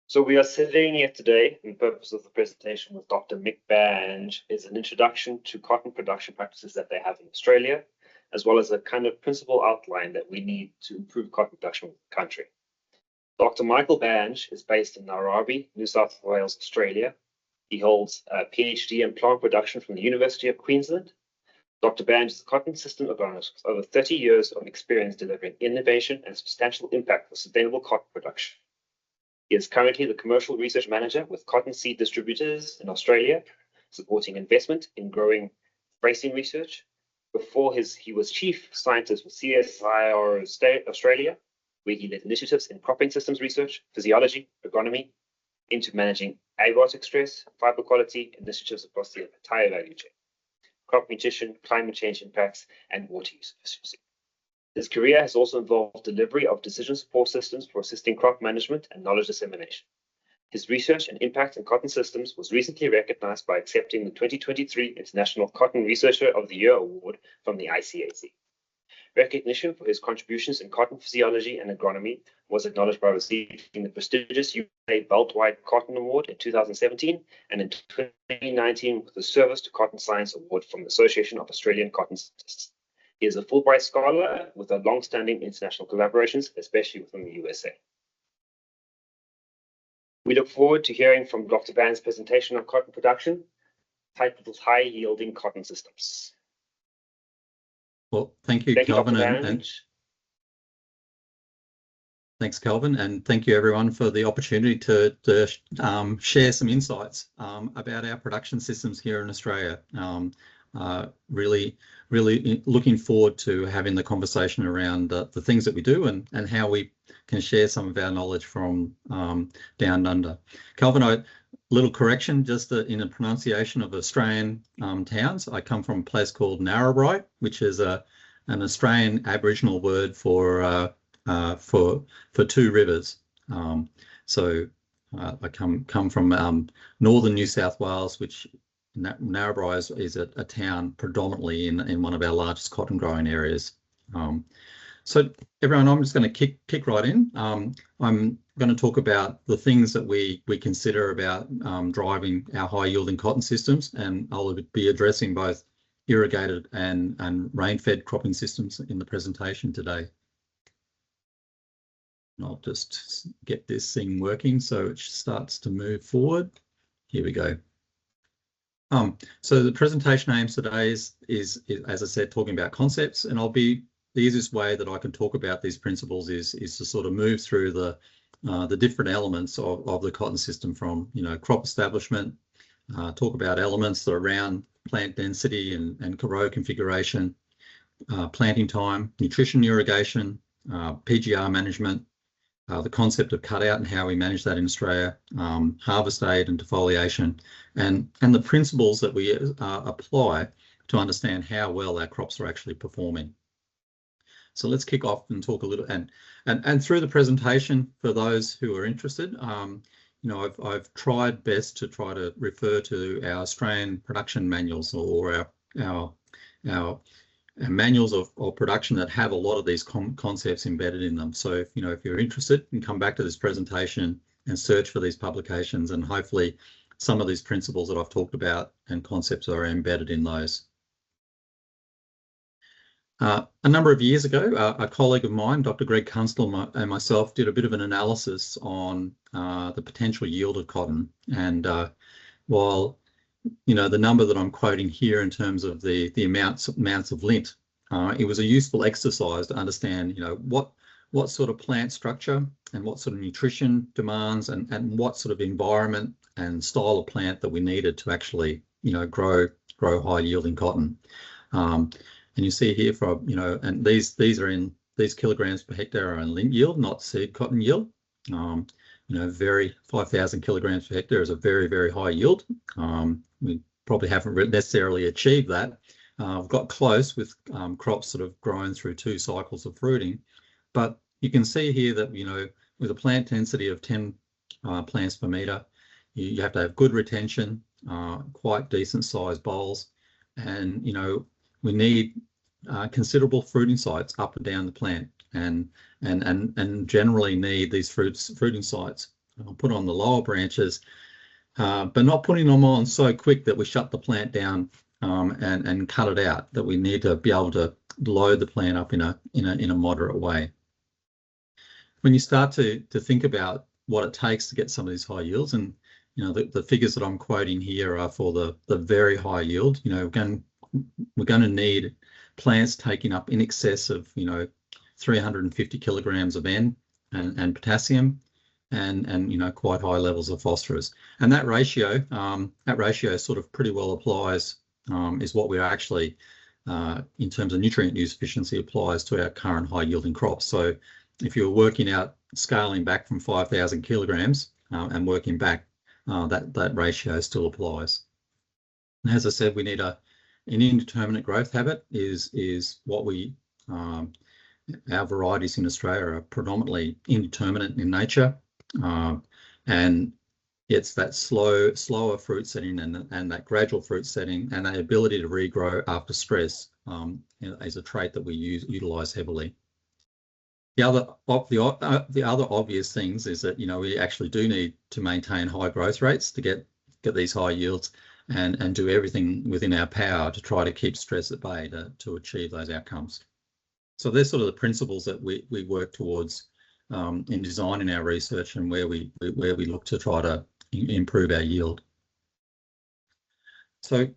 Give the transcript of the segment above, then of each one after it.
So we are sitting here today, and the purpose of the presentation with Dr. Mick Bange is an introduction to cotton production practices that they have in Australia, as well as a kind of principle outline that we need to improve cotton production in the country. Dr. Michael Bange is based in Narrabri, New South Wales, Australia. He holds a PhD in plant production from the University of Queensland. Dr. Bange is a cotton system agronomist with over 30 years of experience delivering innovation and substantial impact for sustainable cotton production. He is currently the Commercial Research Manager with Cottonseed Distributors in Australia, supporting investment in growing bracing research. Before he was Chief Scientist with CSIRO Australia, where he led initiatives in cropping systems research, physiology, agronomy, into managing abiotic stress, fiber quality initiatives across the entire value chain, crop nutrition, climate change impacts, and water use efficiency. His career has also involved delivery of decision support systems for assisting crop management and knowledge dissemination. His research and impact in cotton systems was recently recognized by accepting the 2023 International Cotton Researcher of the Year Award from the ICAC. Recognition for his contributions in cotton physiology and agronomy was acknowledged by receiving the prestigious USA Beltwide Cotton Award in 2017 and in 2019 with the Service to Cotton Science Award from the Association of Australian Cotton Scientists. He is a Fulbright scholar with a long-standing international collaborations, especially within the USA. We look forward to hearing from Dr. Bange's presentation on cotton production, titled High-Yielding Cotton Systems. Well, thank you, Kelvin. Thanks, Kelvin, and thank you everyone for the opportunity to share some insights about our production systems here in Australia. Really looking forward to having the conversation around the things that we do and how we can share some of our knowledge from down under. Kelvin, a little correction just in the pronunciation of Australian towns. I come from a place called Narrabri, which is an Australian Aboriginal word for two rivers. So I come from northern New South Wales, which Narrabri is a town predominantly in one of our largest cotton growing areas. So everyone, I'm just going to kick right in. I'm going to talk about the things that we consider about driving our high yielding cotton systems, and I'll be addressing both irrigated and rain-fed cropping systems in the presentation today. And I'll just get this thing working so it starts to move forward. Here we go. So the presentation aims today is, as I said, talking about concepts, and the easiest way that I can talk about these principles is to sort of move through the different elements of the cotton system from, crop establishment, talk about elements that are around plant density and row configuration, planting time, nutrition, irrigation, PGR management, the concept of cutout and how we manage that in Australia, harvest aid and defoliation, and the principles that we apply to understand how well our crops are actually performing. So let's kick off and talk a little, and through the presentation, for those who are interested, I've tried best to try to refer to our Australian production manuals or our manuals of production that have a lot of these concepts embedded in them. So if you're interested, you can come back to this presentation and search for these publications, and hopefully some of these principles that I've talked about and concepts are embedded in those. A number of years ago, a colleague of mine, Dr. Greg Kunstler, and myself did a bit of an analysis on the potential yield of cotton. And while the number that I'm quoting here in terms of the amounts of lint, it was a useful exercise to understand, what sort of plant structure and what sort of nutrition demands and what sort of environment and style of plant that we needed to actually, grow high yielding cotton. And you see here and these kilograms per hectare are in lint yield, not seed cotton yield. 5,000 kilograms per hectare is a very, very high yield. We probably haven't necessarily achieved that. We've got close with crops that have grown through 2 cycles of fruiting, but you can see here that, with a plant density of 10 plants per metre, you have to have good retention, quite decent sized bolls, and, we need considerable fruiting sites up and down the plant, and generally need these fruiting sites put on the lower branches, but not putting them on so quick that we shut the plant down and cut it out, that we need to be able to load the plant up in a moderate way. When you start to think about what it takes to get some of these high yields, and the figures that I'm quoting here are for the very high yield. We're going to need plants taking up in excess of 350 kilograms of N and potassium, and quite high levels of phosphorus. And that ratio sort of pretty well applies, is what we're actually in terms of nutrient use efficiency applies to our current high yielding crops. So if you're working out scaling back from 5,000 kilograms and working back, that ratio still applies. And as I said, we need an indeterminate growth habit is what we our varieties in Australia are predominantly indeterminate in nature, and it's that slower fruit setting and that gradual fruit setting and the ability to regrow after stress is a trait that we utilize heavily. The other obvious things is that we actually do need to maintain high growth rates to get these high yields, and do everything within our power to try to keep stress at bay to achieve those outcomes. So they're sort of the principles that we work towards in designing our research, and where we look to try to improve our yield. So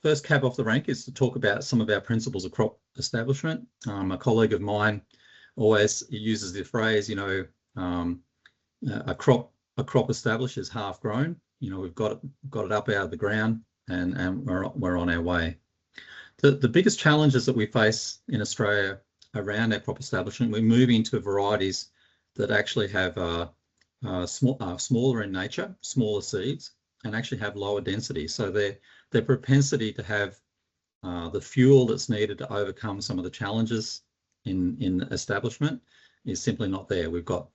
first cab off the rank is to talk about some of our principles of crop establishment. A colleague of mine always uses the phrase, a crop established is half grown. We've got it up out of the ground, and we're on our way. The biggest challenges that we face in Australia around our crop establishment, we're moving to varieties that actually have smaller in nature, smaller seeds, and actually have lower density. So their propensity to have the fuel that's needed to overcome some of the challenges in establishment is simply not there. We've got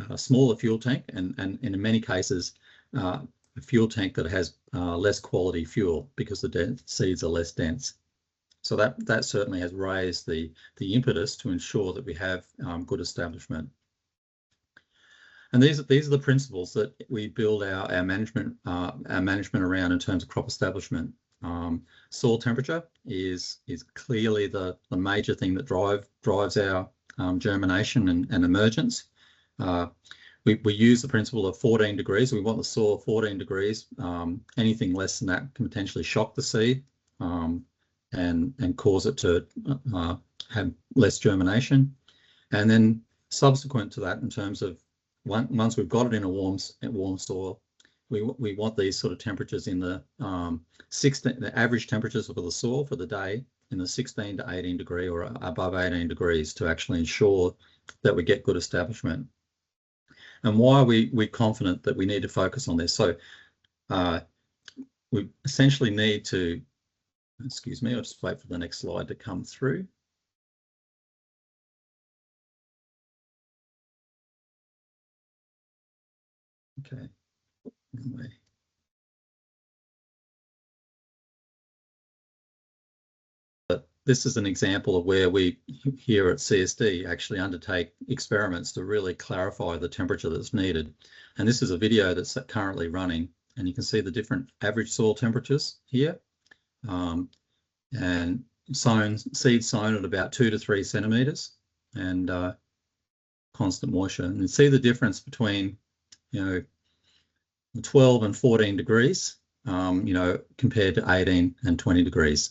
a smaller fuel tank, and in many cases a fuel tank that has less quality fuel because the seeds are less dense. So that certainly has raised the impetus to ensure that we have good establishment. And these are the principles that we build our management around in terms of crop establishment. Soil temperature is clearly the major thing that drives our germination and emergence. We use the principle of 14 degrees. We want the soil 14 degrees. Anything less than that can potentially shock the seed and cause it to have less germination. And then subsequent to that, in terms of once we've got it in a warm soil, we want these sort of temperatures in the average temperatures for the soil for the day in the 16 to 18 degree or above 18 degrees to actually ensure that we get good establishment. And why are we confident that we need to focus on this? So we essentially need to, excuse me, I'll just wait for the next slide to come through. Okay. Anyway. But this is an example of where we here at CSD actually undertake experiments to really clarify the temperature that's needed. And this is a video that's currently running, and you can see the different average soil temperatures here. And seeds sown at about 2 to 3 centimeters, and constant moisture. And you see the difference between 12 and 14 degrees, compared to 18 and 20 degrees.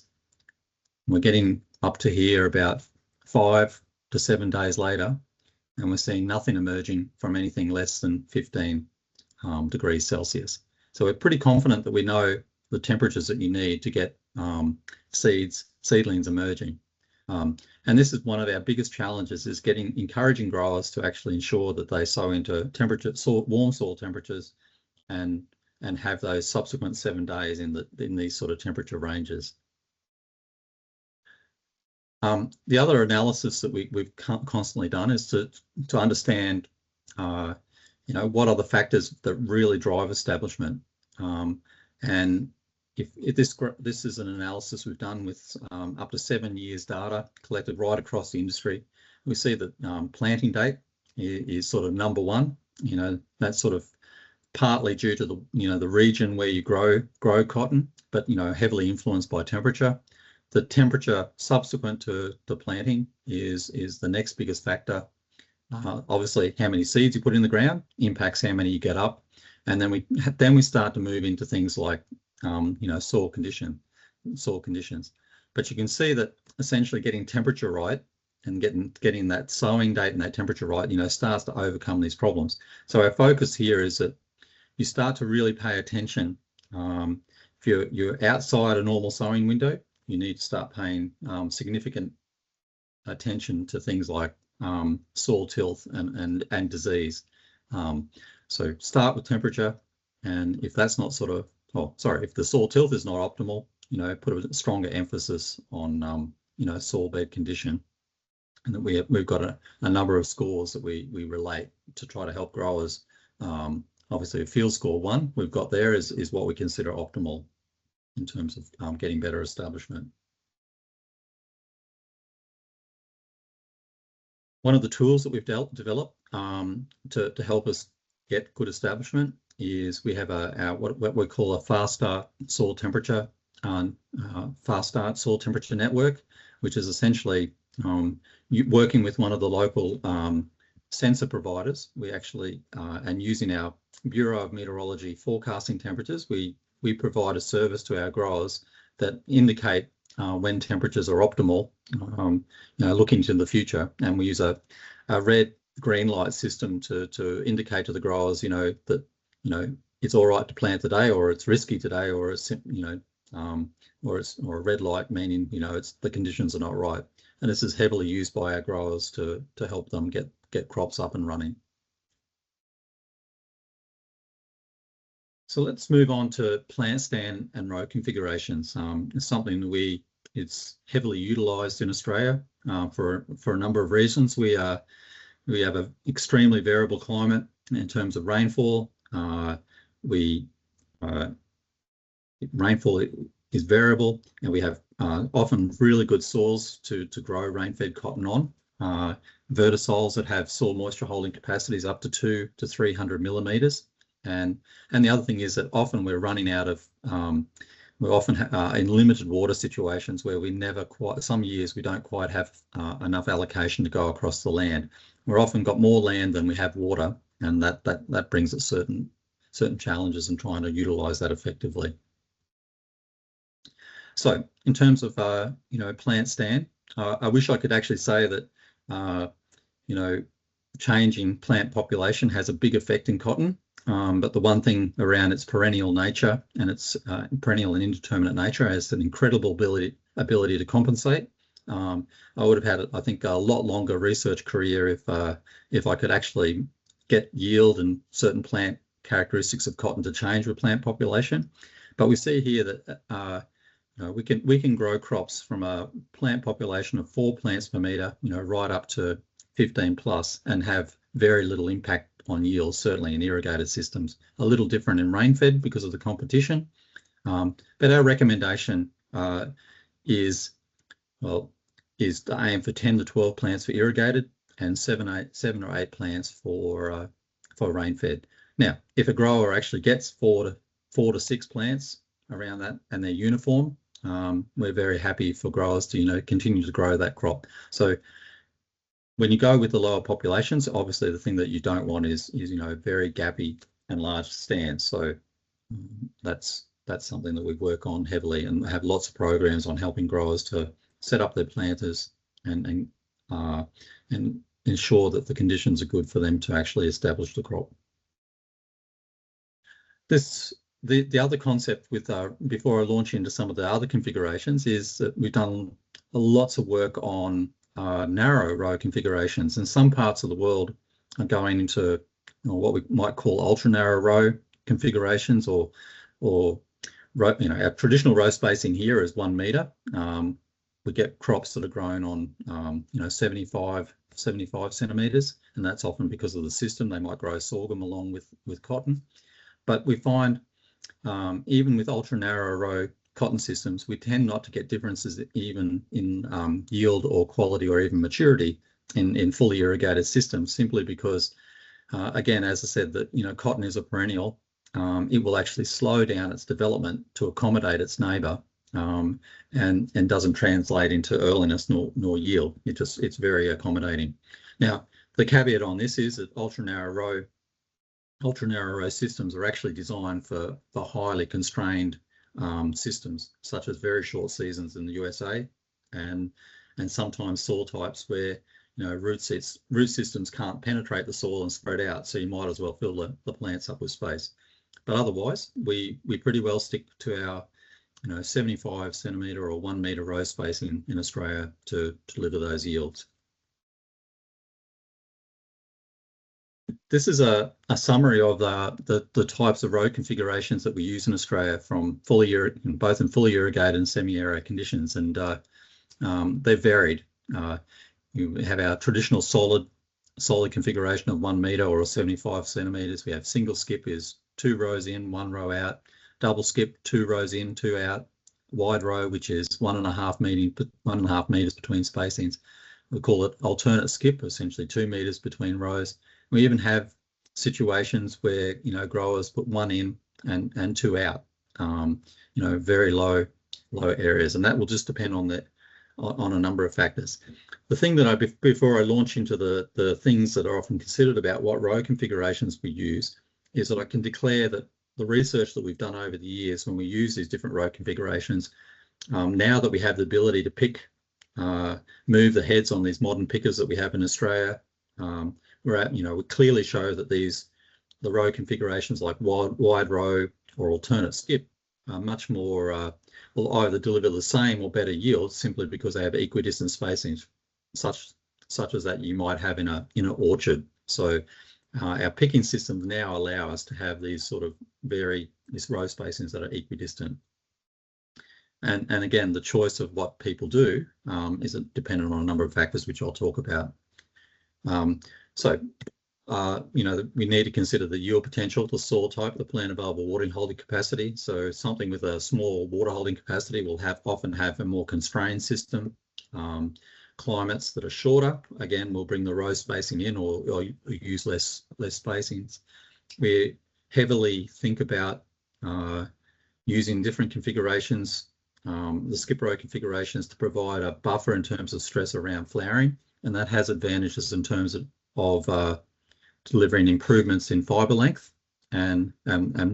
We're getting up to here about 5 to 7 days later, and we're seeing nothing emerging from anything less than 15 degrees Celsius. So we're pretty confident that we know the temperatures that you need to get seedlings emerging. And this is one of our biggest challenges, is encouraging growers to actually ensure that they sow into warm soil temperatures and have those subsequent 7 days in these sort of temperature ranges. The other analysis that we've constantly done is to understand, what are the factors that really drive establishment. And if this is an analysis we've done with up to 7 years data collected right across the industry, we see that planting date is sort of number one. That sort of partly due to the region where you grow cotton, but heavily influenced by temperature. The temperature subsequent to the planting is the next biggest factor. Obviously, how many seeds you put in the ground impacts how many you get up, and then we start to move into things like soil conditions. But you can see that essentially getting temperature right and getting that sowing date and that temperature right, starts to overcome these problems. So our focus here is that you start to really pay attention. If you're outside a normal sowing window, you need to start paying significant attention to things like soil tilth and disease. So start with temperature, and if that's not if the soil tilth is not optimal, put a stronger emphasis on soil bed condition. And that we've got a number of scores that we relate to try to help growers. Obviously, a field score 1 we've got there is what we consider optimal in terms of getting better establishment. One of the tools that we've developed to help us get good establishment is we have what we call a fast start soil temperature network, which is essentially working with one of the local sensor providers. We actually and using our Bureau of Meteorology forecasting temperatures, we provide a service to our growers that indicate when temperatures are optimal, looking to the future. And we use a red green light system to indicate to the growers, that it's all right to plant today, or it's risky today, or it's or a red light meaning it's the conditions are not right. And this is heavily used by our growers to help them get crops up and running. So let's move on to plant stand and row configurations. It's something that it's heavily utilised in Australia for a number of reasons. We have an extremely variable climate in terms of rainfall. Rainfall is variable, and we have often really good soils to grow rain-fed cotton on. Vertisols that have soil moisture holding capacities up to 200 to 300 millimetres. And the other thing is that often we're running out of, we're often in limited water situations where some years we don't quite have enough allocation to go across the land. We've often got more land than we have water, and that brings us certain challenges in trying to utilise that effectively. So in terms of, plant stand, I wish I could actually say that, changing plant population has a big effect in cotton. But the one thing around its perennial nature and its perennial and indeterminate nature has an incredible ability to compensate. I would have had, I think, a lot longer research career if I could actually get yield and certain plant characteristics of cotton to change with plant population. But we see here that we can grow crops from a plant population of 4 plants per metre, right up to 15 plus, and have very little impact on yields, certainly in irrigated systems. A little different in rain-fed because of the competition. But our recommendation is to aim for 10 to 12 plants for irrigated and 7 or 8 plants for rain-fed. Now, if a grower actually gets 4 to 6 plants around that and they're uniform, we're very happy for growers to continue to grow that crop. So when you go with the lower populations, obviously the thing that you don't want is very gappy and large stands. So that's something that we work on heavily, and have lots of programs on helping growers to set up their planters and ensure that the conditions are good for them to actually establish the crop. The other concept with before I launch into some of the other configurations is that we've done lots of work on narrow row configurations, and some parts of the world are going into what we might call ultra narrow row configurations, or our traditional row spacing here is 1 metre. We get crops that are grown on 75 centimetres, and that's often because of the system. They might grow sorghum along with cotton, but we find even with ultra narrow row cotton systems, we tend not to get differences even in yield or quality or even maturity in fully irrigated systems, simply because, again, as I said, that cotton is a perennial, it will actually slow down its development to accommodate its neighbour, and doesn't translate into earliness nor yield. It's very accommodating. Now, the caveat on this is that ultra narrow row systems are actually designed for highly constrained systems, such as very short seasons in the USA, and sometimes soil types where root systems can't penetrate the soil and spread out, so you might as well fill the plants up with space. But otherwise, we pretty well stick to our 75 centimetre or 1 metre row spacing in Australia to deliver those yields. This is a summary of the types of row configurations that we use in Australia, from both in fully irrigated and semi-arid conditions, and they're varied. You have our traditional solid configuration of 1 metre or 75 centimetres. We have single skip is 2 rows in, 1 row out. Double skip, 2 rows in, 2 out. Wide row, which is 1.5 metres between spacings. We call it alternate skip, essentially 2 metres between rows. We even have situations where growers put 1 in and 2 out. Very low areas, and that will just depend on a number of factors. The thing that before I launch into the things that are often considered about what row configurations we use, is that I can declare that the research that we've done over the years, when we use these different row configurations, now that we have the ability to pick, move the heads on these modern pickers that we have in Australia, we clearly show that the row configurations like wide row or alternate skip are much more, will either deliver the same or better yields simply because they have equidistant spacings, such as that you might have in an orchard. So our picking systems now allow us to have these these row spacings that are equidistant. And again, the choice of what people do is dependent on a number of factors, which I'll talk about. We need to consider the yield potential, the soil type, the plant available water holding capacity. So something with a small water holding capacity will often have a more constrained system. Climates that are shorter, again, will bring the row spacing in or use less spacings. We heavily think about using different configurations, the skip row configurations, to provide a buffer in terms of stress around flowering, and that has advantages in terms of delivering improvements in fibre length, and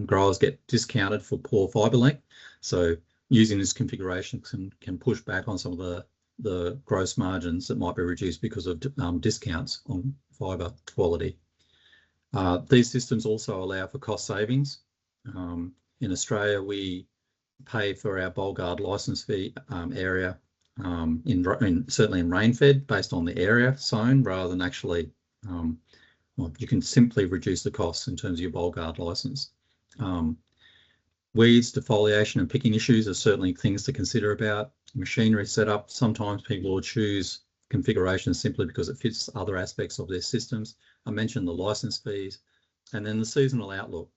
growers get discounted for poor fibre length. So using this configuration can push back on some of the gross margins that might be reduced because of discounts on fibre quality. These systems also allow for cost savings. In Australia, we pay for our Bollgard licence fee area certainly in rainfed based on the area sown, rather than actually, you can simply reduce the costs in terms of your Bollgard licence. Weeds, defoliation and picking issues are certainly things to consider about. Machinery setup, sometimes people will choose configurations simply because it fits other aspects of their systems. I mentioned the licence fees, and then the seasonal outlook.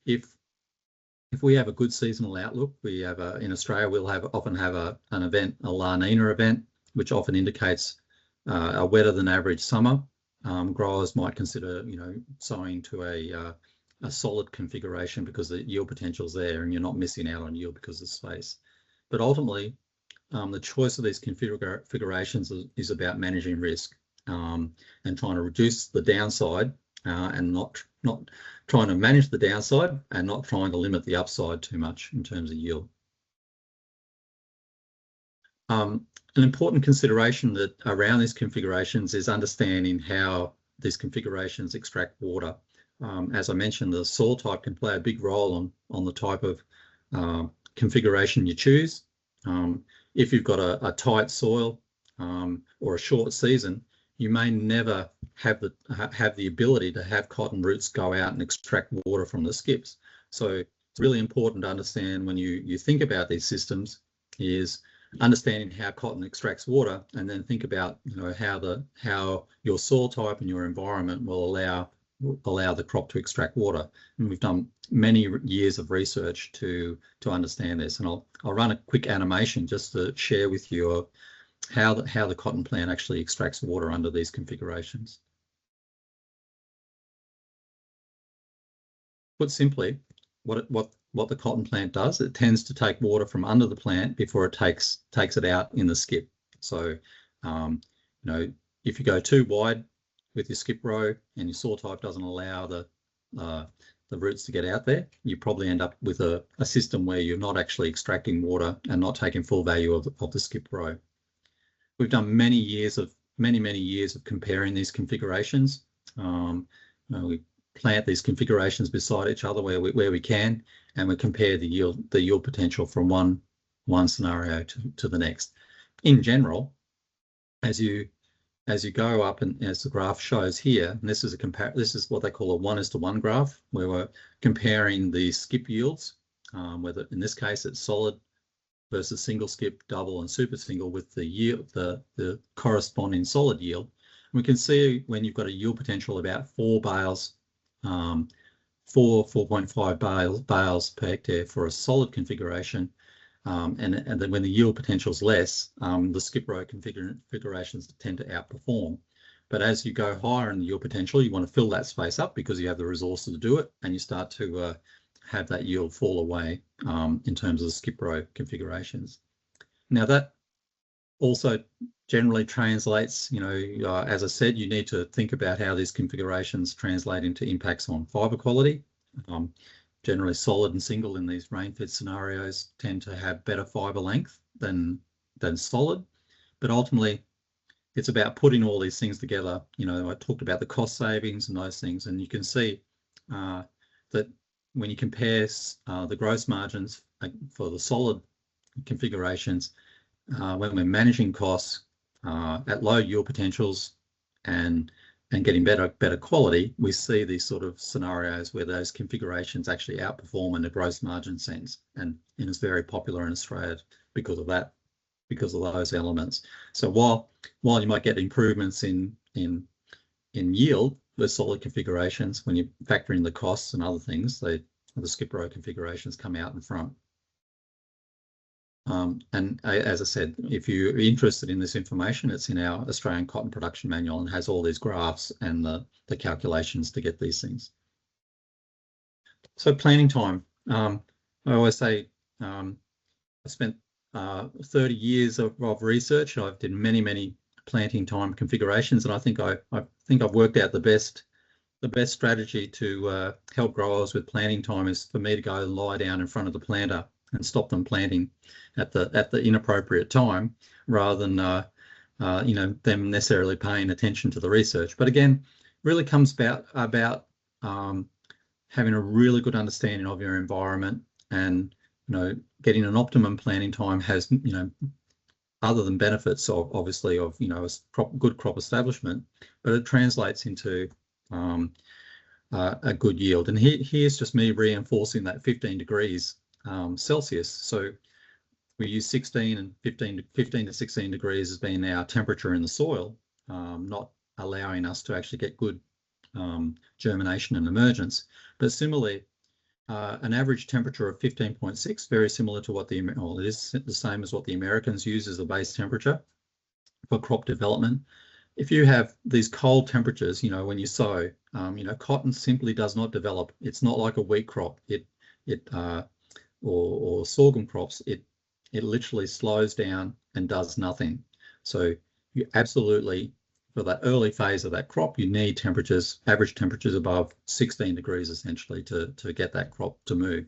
If we have a good seasonal outlook, we have in Australia we'll often have an event, a La Nina event, which often indicates a wetter than average summer. Growers might consider sowing to a solid configuration because the yield potential is there and you're not missing out on yield because of space. But ultimately, the choice of these configurations is about managing risk and trying to reduce the downside and not trying to manage the downside and not trying to limit the upside too much in terms of yield. An important consideration that around these configurations is understanding how these configurations extract water. As I mentioned, the soil type can play a big role on the type of configuration you choose. If you've got a tight soil or a short season, you may never have the ability to have cotton roots go out and extract water from the skips. So it's really important to understand when you think about these systems is understanding how cotton extracts water, and then think about how your soil type and your environment will allow the crop to extract water. And we've done many years of research to understand this. And I'll run a quick animation just to share with you how the cotton plant actually extracts water under these configurations. put simply, what the cotton plant does, it tends to take water from under the plant before it takes it out in the skip. So, you know, if you go too wide with your skip row and your soil type doesn't allow the roots to get out there, you probably end up with a system where you're not actually extracting water and not taking full value of the skip row. We've done many years of comparing these configurations. We plant these configurations beside each other where we can, and we compare the yield potential from one scenario to the next. In general, as you go up, and as the graph shows here, and this is what they call a 1:1 graph, where we're comparing the skip yields, whether in this case it's solid versus single skip, double, and super single, with the yield, the corresponding solid yield. And we can see when you've got a yield potential about 4 bales, 4.5 bales per hectare for a solid configuration, and then when the yield potential is less, the skip row configurations tend to outperform. But as you go higher in the yield potential, you want to fill that space up because you have the resources to do it, and you start to have that yield fall away in terms of the skip row configurations. Now that also generally translates, you know, as I said, you need to think about how these configurations translate into impacts on fibre quality. Generally solid and single in these rain-fed scenarios tend to have better fibre length than solid, but ultimately it's about putting all these things together. You know, I talked about the cost savings and those things, and you can see that when you compare the gross margins for the solid configurations, when we're managing costs at low yield potentials and getting better quality, we see these sort of scenarios where those configurations actually outperform in a gross margin sense, and it's very popular in Australia because of that, because of those elements. So while you might get improvements in yield with solid configurations, when you factor in the costs and other things, the skip row configurations come out in front. And as I said, if you're interested in this information, it's in our Australian Cotton Production Manual and has all these graphs and the calculations to get these things. So planting time. I always say I spent 30 years of research. I've did many planting time configurations, and I think I've worked out the best strategy to help growers with planting time is for me to go and lie down in front of the planter and stop them planting at the inappropriate time, rather than you know, them necessarily paying attention to the research. But again, really comes about having a really good understanding of your environment, and you know, getting an optimum planting time has, you know, other than benefits of obviously of, you know, a good crop establishment, but it translates into a good yield. And here's just me reinforcing that 15 degrees Celsius. So we use 15 to 16 degrees as being our temperature in the soil, not allowing us to actually get good germination and emergence. But similarly, an average temperature of 15.6, very similar to what it is the same as what the Americans use as the base temperature for crop development. If you have these cold temperatures, you know, when you sow, you know, cotton simply does not develop. It's not like a wheat crop. Or sorghum crops, it literally slows down and does nothing. So you absolutely, for that early phase of that crop, you need temperatures, average temperatures above 16 degrees essentially to get that crop to move.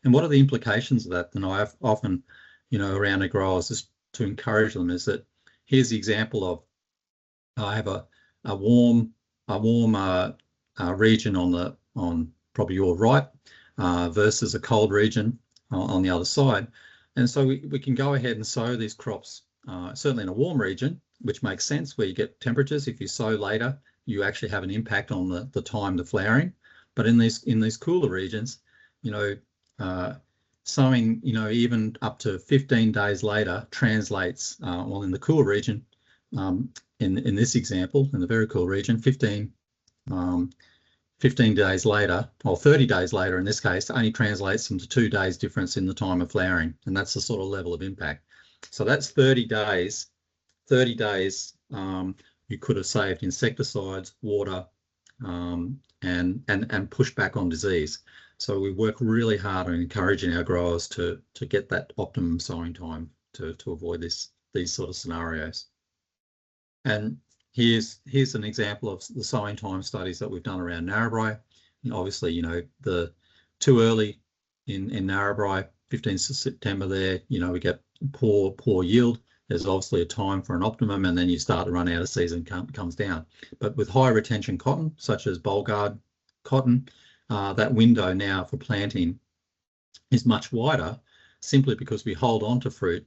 And what are the implications of that? And I have often, you know, around the growers, just to encourage them, is that here's the example of, I have a warm region on probably your right versus a cold region on the other side. And so we can go ahead and sow these crops, certainly in a warm region, which makes sense, where you get temperatures. If you sow later, you actually have an impact on the time to flowering. But in these cooler regions, you know, sowing, you know, even up to 15 days later translates, well, in the cool region, in this example, in the very cool region, 15 days later, or 30 days later in this case, only translates into 2 days difference in the time of flowering. And that's the sort of level of impact. So that's 30 days. 30 days you could have saved insecticides, water, and push back on disease. So we work really hard on encouraging our growers to get that optimum sowing time to avoid these sort of scenarios. And here's an example of the sowing time studies that we've done around Narrabri. And obviously, you know, the too early in Narrabri, 15th of September there, you know, we get poor yield. There's obviously a time for an optimum, and then you start to run out of season, comes down. But with high retention cotton, such as Bollgard cotton, that window now for planting is much wider, simply because we hold on to fruit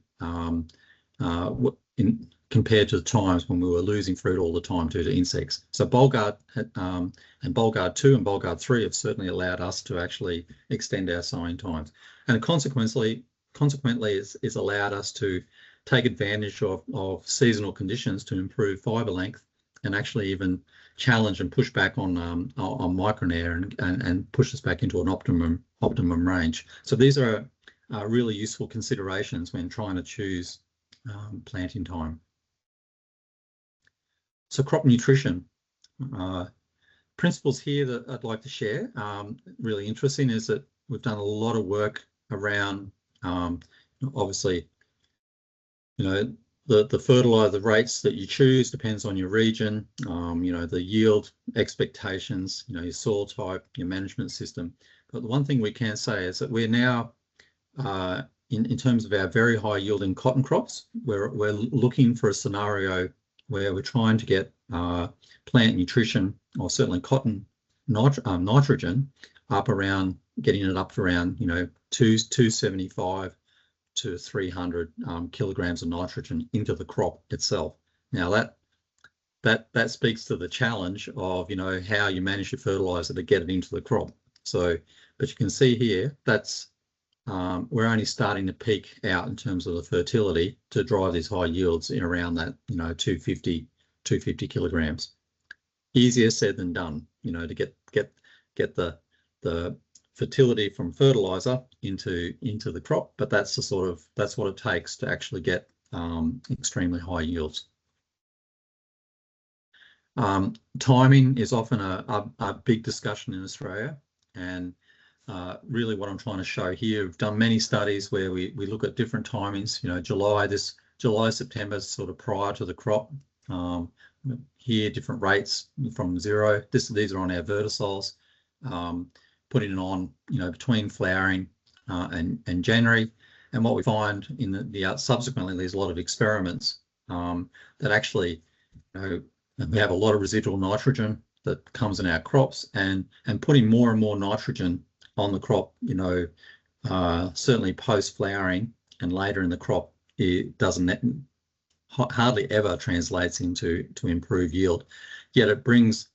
compared to the times when we were losing fruit all the time due to insects. So Bollgard and Bollgard 2 and Bollgard 3 have certainly allowed us to actually extend our sowing times, and consequently it's allowed us to take advantage of seasonal conditions to improve fibre length, and actually even challenge and push back on micronair and push us back into an optimum range. So these are really useful considerations when trying to choose planting time. So crop nutrition. Principles here that I'd like to share, really interesting, is that we've done a lot of work around, obviously, you know, the fertilizer rates that you choose depends on your region, you know, the yield expectations, you know, your soil type, your management system. But the one thing we can say is that we're now, in terms of our very high yielding cotton crops, we're looking for a scenario where we're trying to get plant nutrition, or certainly cotton nitrogen, up around, getting it up to around, you know, 275 to 300 kilograms of nitrogen into the crop itself. Now that speaks to the challenge of, you know, how you manage your fertilizer to get it into the crop. So, but you can see here, that's we're only starting to peak out in terms of the fertility to drive these high yields in around that, you know, 250 kilograms. Easier said than done, you know, to get the fertility from fertilizer into the crop, but that's what it takes to actually get extremely high yields. Timing is often a big discussion in Australia, and really what I'm trying to show here, we've done many studies where we look at different timings, you know, July, September, sort of prior to the crop. Here, different rates from 0. These are on our vertisols, putting it on, you know, between flowering and January. And what we find in the subsequently, there's a lot of experiments that actually, you know, we have a lot of residual nitrogen that comes in our crops, and putting more and more nitrogen on the crop, you know, certainly post flowering and later in the crop, it hardly ever translates into improved yield. Yet it brings,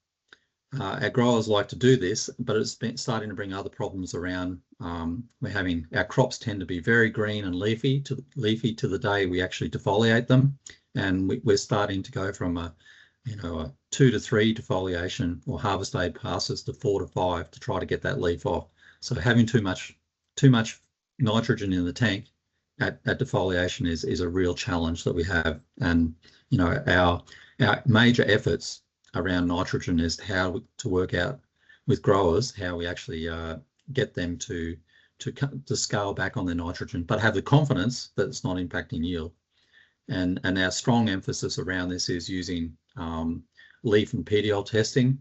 our growers like to do this, but it's been starting to bring other problems around. Our crops tend to be very green and leafy to the day we actually defoliate them, and we're starting to go from a 2 to 3 defoliation or harvest aid passes to 4 to 5 to try to get that leaf off. So having too much nitrogen in the tank at defoliation is a real challenge that we have. And, you know, our major efforts around nitrogen is how to work out with growers how we actually get them to scale back on their nitrogen, but have the confidence that it's not impacting yield. And our strong emphasis around this is using leaf and PDL testing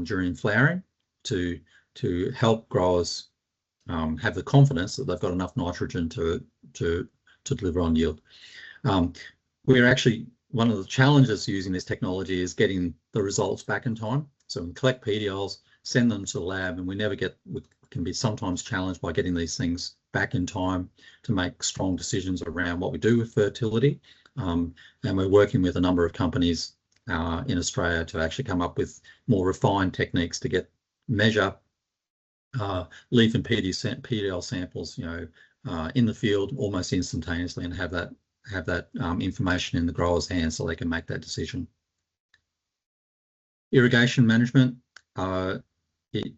during flowering to help growers have the confidence that they've got enough nitrogen to deliver on yield. We're actually, one of the challenges using this technology is getting the results back in time. So we collect PDLs, send them to the lab, and we can be sometimes challenged by getting these things back in time to make strong decisions around what we do with fertility. And we're working with a number of companies in Australia to actually come up with more refined techniques to measure leaf and PDL samples, you know, in the field almost instantaneously, and have that information in the grower's hands so they can make that decision. Irrigation management, you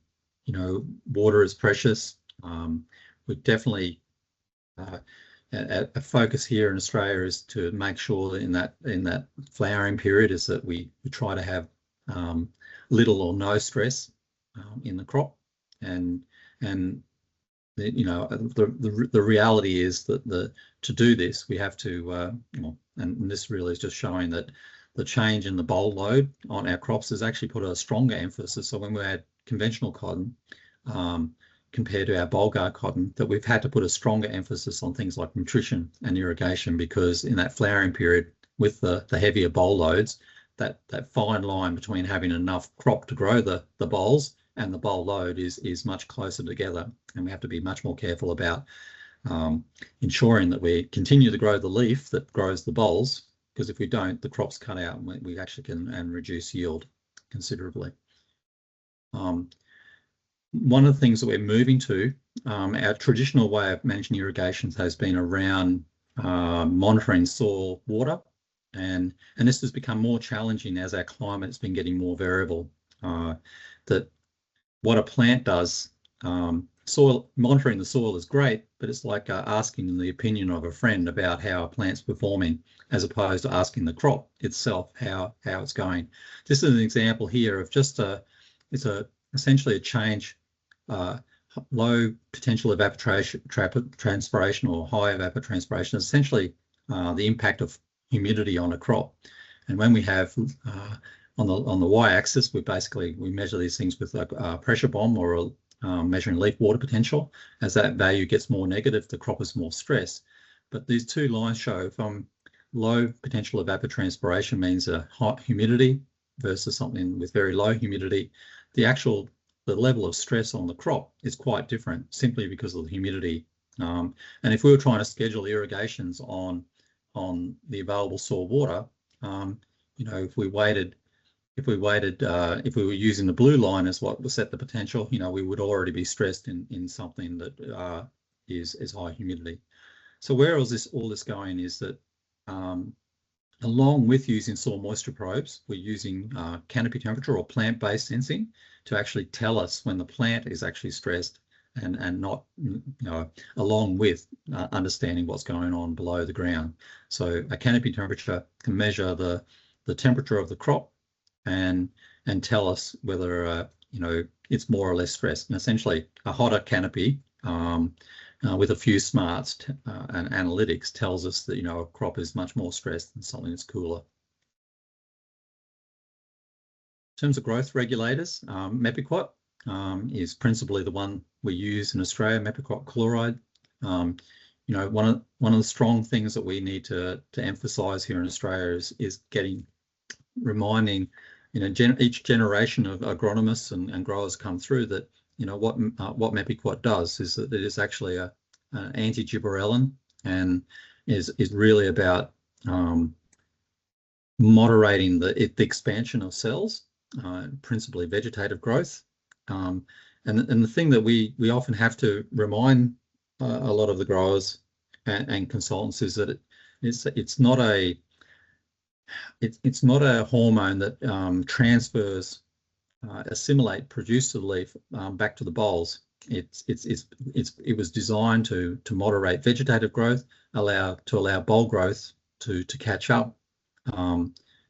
know, water is precious. We definitely a focus here in Australia is to make sure that in that flowering period is that we try to have little or no stress in the crop, and you know, the reality is that to do this we have to and this really is just showing that the change in the boll load on our crops has actually put a stronger emphasis. So when we add conventional cotton compared to our Bollgard cotton, that we've had to put a stronger emphasis on things like nutrition and irrigation, because in that flowering period with the heavier boll loads, that fine line between having enough crop to grow the bolls and the boll load is much closer together, and we have to be much more careful about ensuring that we continue to grow the leaf that grows the bolls, because if we don't, the crop's cut out and we actually can reduce yield considerably. One of the things that we're moving to, our traditional way of managing irrigation has been around monitoring soil water, and this has become more challenging as our climate's been getting more variable. That what a plant does, monitoring the soil is great, but it's like asking the opinion of a friend about how a plant's performing, as opposed to asking the crop itself how it's going. This is an example here of just essentially a change, low potential evapotranspiration or high evapotranspiration, essentially the impact of humidity on a crop. And when we have on the y-axis, we measure these things with a pressure bomb or measuring leaf water potential. As that value gets more negative, the crop is more stressed. But these two lines show from low potential evapotranspiration means a hot humidity versus something with very low humidity. The level of stress on the crop is quite different, simply because of the humidity. And if we were trying to schedule irrigations on the available soil water, you know, if we were using the blue line as what set the potential, you know, we would already be stressed in something that is high humidity. So where is all this going is that along with using soil moisture probes, we're using canopy temperature or plant-based sensing to actually tell us when the plant is actually stressed, and not, you know, along with understanding what's going on below the ground. So a canopy temperature can measure the temperature of the crop and tell us whether you know, it's more or less stressed. And essentially a hotter canopy with a few smarts and analytics tells us that, you know, a crop is much more stressed than something that's cooler. In terms of growth regulators, Mepiquat is principally the one we use in Australia, Mepiquat chloride. You know, one of the strong things that we need to emphasise here in Australia is reminding, you know, each generation of agronomists and growers come through that, you know, what Mepiquat does is that it is actually an anti-gibberellin, and is really about moderating the expansion of cells, principally vegetative growth. And the thing that we often have to remind a lot of the growers and consultants is that it's not a hormone that transfers produced to the leaf back to the bolls. It was designed to moderate vegetative growth, allow boll growth to catch up,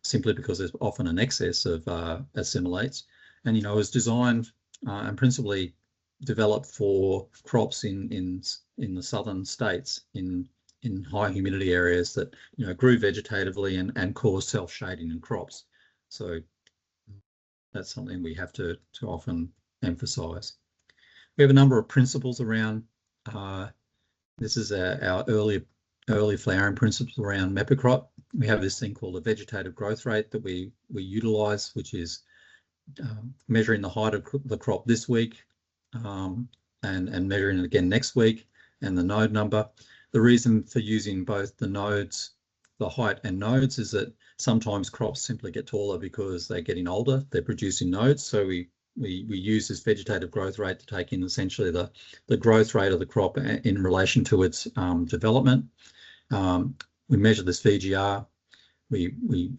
simply because there's often an excess of assimilates, and, you know, is designed and principally developed for crops in the southern states in high humidity areas that, you know, grew vegetatively and caused self-shading in crops. So that's something we have to often emphasize. We have a number of principles around, this is our early flowering principles around Mepiquat. We have this thing called a vegetative growth rate that we utilize, which is measuring the height of the crop this week and measuring it again next week, and the node number. The reason for using both the height and nodes is that sometimes crops simply get taller because they're getting older, they're producing nodes. So we use this vegetative growth rate to take in essentially the growth rate of the crop in relation to its development. We measure this VGR. We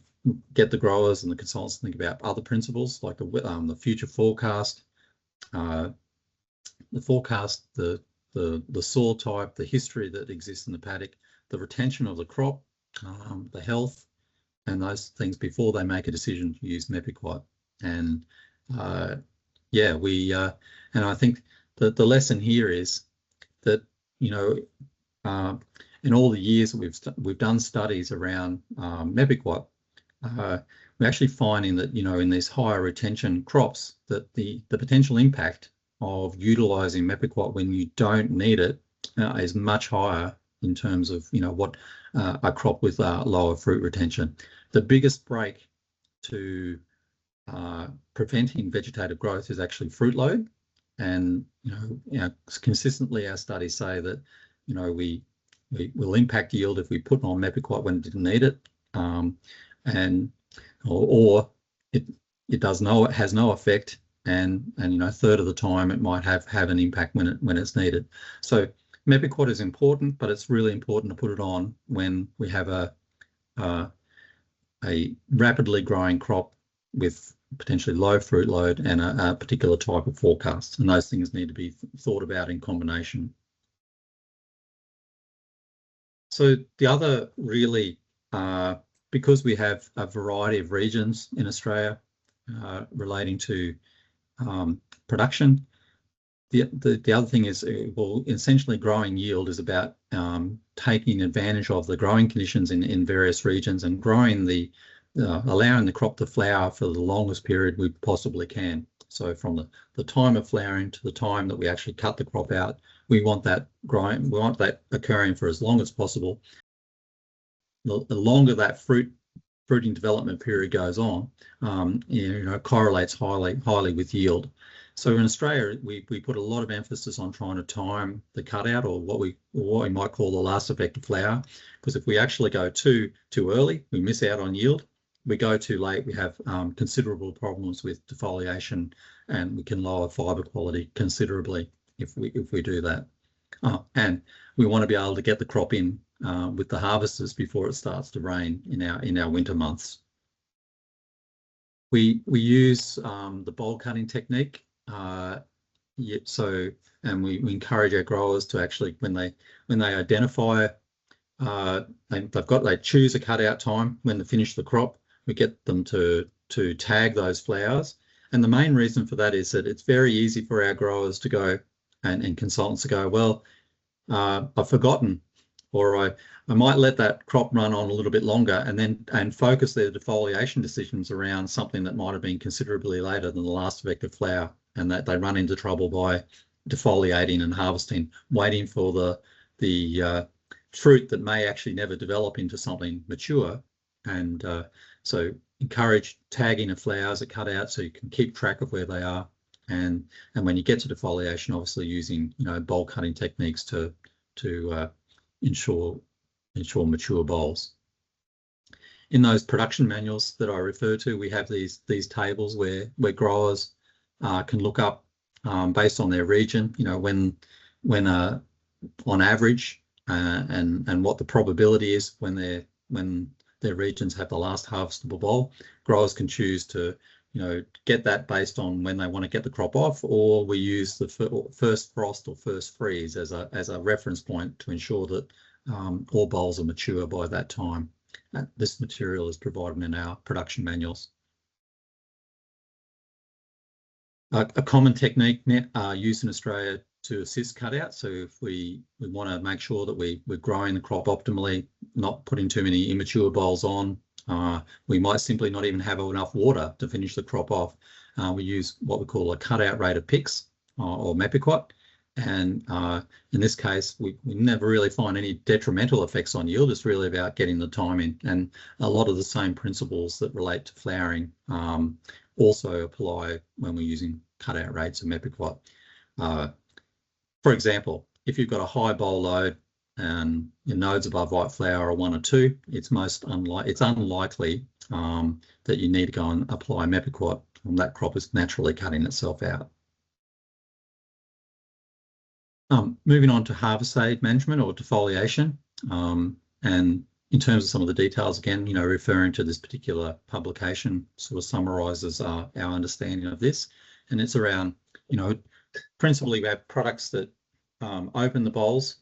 get the growers and the consultants to think about other principles like the future forecast, the soil type, the history that exists in the paddock, the retention of the crop, the health, and those things before they make a decision to use Mepiquat. And yeah, and I think that the lesson here is that, you know, in all the years that we've done studies around Mepiquat, we're actually finding that, you know, in these higher retention crops, that the potential impact of utilizing Mepiquat when you don't need it is much higher in terms of, you know, what a crop with lower fruit retention. The biggest break to preventing vegetative growth is actually fruit load. And, you know, consistently our studies say that, you know, we will impact yield if we put on Mepiquat when it didn't need it, or it has no effect, and you know, a third of the time it might have an impact when it's needed. So Mepiquat is important, but it's really important to put it on when we have a rapidly growing crop with potentially low fruit load and a particular type of forecast, and those things need to be thought about in combination. So the other really, because we have a variety of regions in Australia relating to production, the other thing is, well, essentially growing yield is about taking advantage of the growing conditions in various regions and growing allowing the crop to flower for the longest period we possibly can. So from the time of flowering to the time that we actually cut the crop out, we want that growing, we want that occurring for as long as possible. The longer that fruiting development period goes on, you know, correlates highly with yield. So in Australia, we put a lot of emphasis on trying to time the cutout, or what we might call the last effective flower, because if we actually go too early, we miss out on yield. We go too late, we have considerable problems with defoliation, and we can lower fibre quality considerably if we do that. And we want to be able to get the crop in with the harvesters before it starts to rain in our winter months. We use the bowl cutting technique. So, and we encourage our growers to actually, when they identify, they choose a cutout time when they finish the crop, we get them to tag those flowers. And the main reason for that is that it's very easy for our growers to go and consultants to go, well, I've forgotten, or I might let that crop run on a little bit longer and focus their defoliation decisions around something that might have been considerably later than the last effective flower, and that they run into trouble by defoliating and harvesting, waiting for the fruit that may actually never develop into something mature. And so encourage tagging of flowers at cutout so you can keep track of where they are. And when you get to defoliation, obviously using, you know, bowl cutting techniques to ensure mature bolls. In those production manuals that I refer to, we have these tables where growers can look up based on their region, you know, when on average and what the probability is when their regions have the last harvestable boll. Growers can choose to, you know, get that based on when they want to get the crop off, or we use the first frost or first freeze as a reference point to ensure that all bolls are mature by that time. This material is provided in our production manuals. A common technique used in Australia to assist cutout. So if we want to make sure that we're growing the crop optimally, not putting too many immature bolls on, we might simply not even have enough water to finish the crop off. We use what we call a cutout rate of PIX or Mepiquat. And in this case, we never really find any detrimental effects on yield. It's really about getting the time in. And a lot of the same principles that relate to flowering also apply when we're using cutout rates of Mepiquat. For example, if you've got a high boll load and your nodes above white flower are 1 or 2, it's unlikely that you need to go and apply Mepiquat, and that crop is naturally cutting itself out. Moving on to harvest aid management or defoliation, and in terms of some of the details, again, you know, referring to this particular publication sort of summarises our understanding of this, and it's around, you know, principally we have products that open the bolls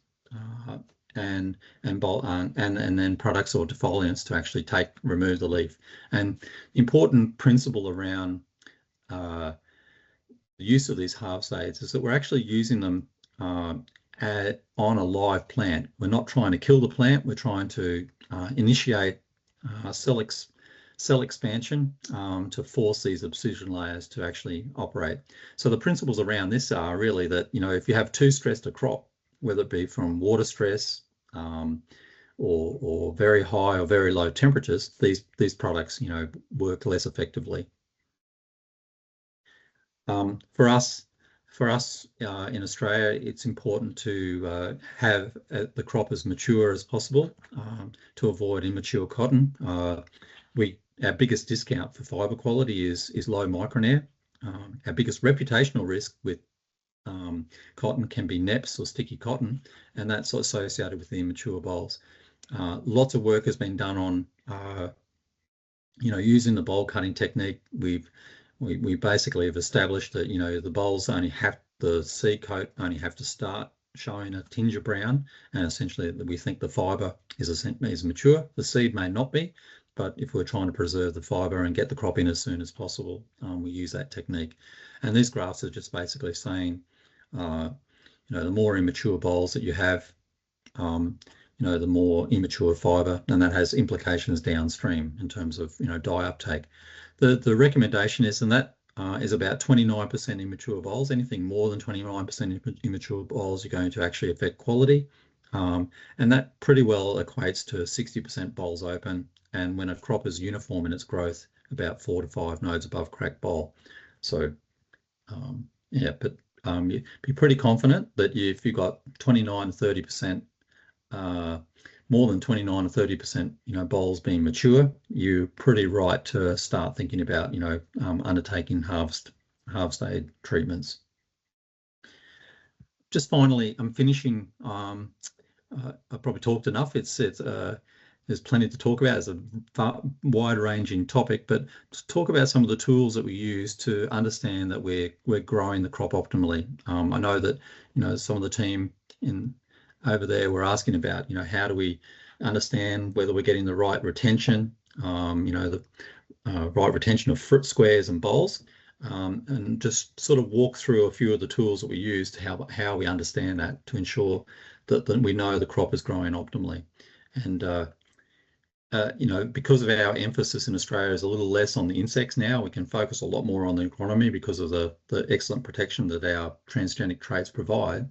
and then products or defoliants to actually remove the leaf. And important principle around the use of these halved aids is that we're actually using them on a live plant. We're not trying to kill the plant. We're trying to initiate cell expansion to force these abscission layers to actually operate. So the principles around this are really that, if you have too stressed a crop, whether it be from water stress or very high or very low temperatures, these products, work less effectively. For us in Australia, it's important to have the crop as mature as possible to avoid immature cotton. Our biggest discount for fibre quality is low micronair. Our biggest reputational risk with cotton can be neps or sticky cotton, and that's associated with the immature bolls. Lots of work has been done on using the boll cutting technique. We basically have established that the bolls the seed coat only have to start showing a tinge of brown, and essentially we think the fibre is mature. The seed may not be, but if we're trying to preserve the fibre and get the crop in as soon as possible, we use that technique. And these graphs are just basically saying, the more immature bolls that you have, the more immature fibre, and that has implications downstream in terms of dye uptake. The recommendation is, and that is about 29% immature bolls. Anything more than 29% immature bolls are going to actually affect quality, and that pretty well equates to 60% bolls open, and when a crop is uniform in its growth, about 4 to 5 nodes above cracked boll. So you'd be pretty confident that if you've got 29 to 30%, more than 29 or 30%, bolls being mature, you're pretty right to start thinking about, undertaking harvest aid treatments. Just finally, I'm finishing. I've probably talked enough. There's plenty to talk about. It's a wide-ranging topic, but to talk about some of the tools that we use to understand that we're growing the crop optimally. I know that some of the team over there were asking about how do we understand whether we're getting the right retention, the right retention of fruit squares and bolls, and just sort of walk through a few of the tools that we use to how we understand that, to ensure that we know the crop is growing optimally. And because of our emphasis in Australia is a little less on the insects now, we can focus a lot more on the agronomy because of the excellent protection that our transgenic traits provide.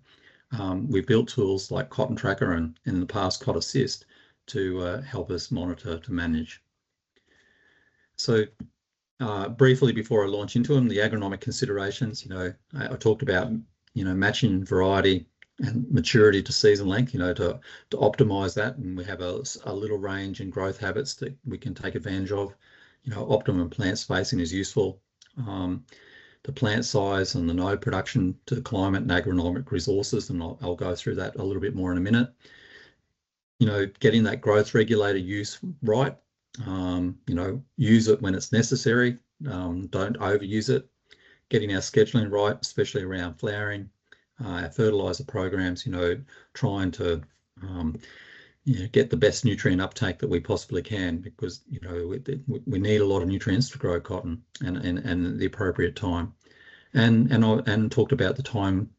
We've built tools like Cotton Tracker and in the past Cot Assist to help us monitor, to manage. So briefly before I launch into them, the agronomic considerations, I talked about, matching variety and maturity to season length, to optimize that. And we have a little range in growth habits that we can take advantage of. Optimum plant spacing is useful. The plant size and the node production to the climate and agronomic resources, and I'll go through that a little bit more in a minute. Getting that growth regulator use right. Use it when it's necessary. Don't overuse it. Getting our scheduling right, especially around flowering. Our fertilizer programs, trying to get the best nutrient uptake that we possibly can, because we need a lot of nutrients to grow cotton, and the appropriate time, and talked about the time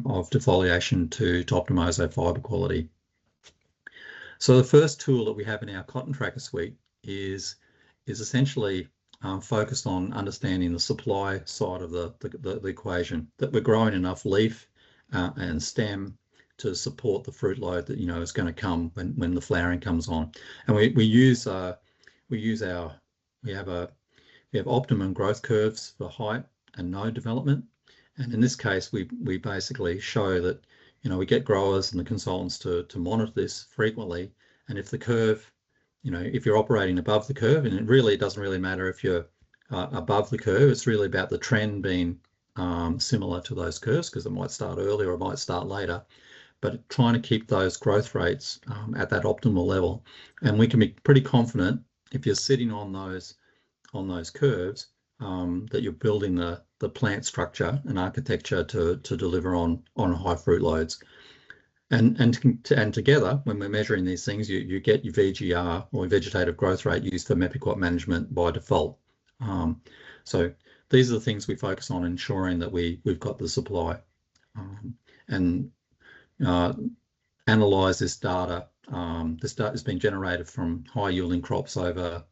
of defoliation to optimize our fibre quality. So the first tool that we have in our Cotton Tracker suite is essentially focused on understanding the supply side of the equation, that we're growing enough leaf and stem to support the fruit load that is going to come when the flowering comes on. And we have optimum growth curves for height and node development. And in this case, we basically show that we get growers and the consultants to monitor this frequently. And if the curve, if you're operating above the curve, and it really doesn't really matter if you're above the curve, it's really about the trend being similar to those curves, because it might start earlier or it might start later, but trying to keep those growth rates at that optimal level. And we can be pretty confident if you're sitting on those curves that you're building the plant structure and architecture to deliver on high fruit loads. And together, when we're measuring these things, you get your VGR, or vegetative growth rate, used for Mepiquat management by default. So these are the things we focus on, ensuring that we've got the supply, and analyze this data. This data has been generated from high yielding crops over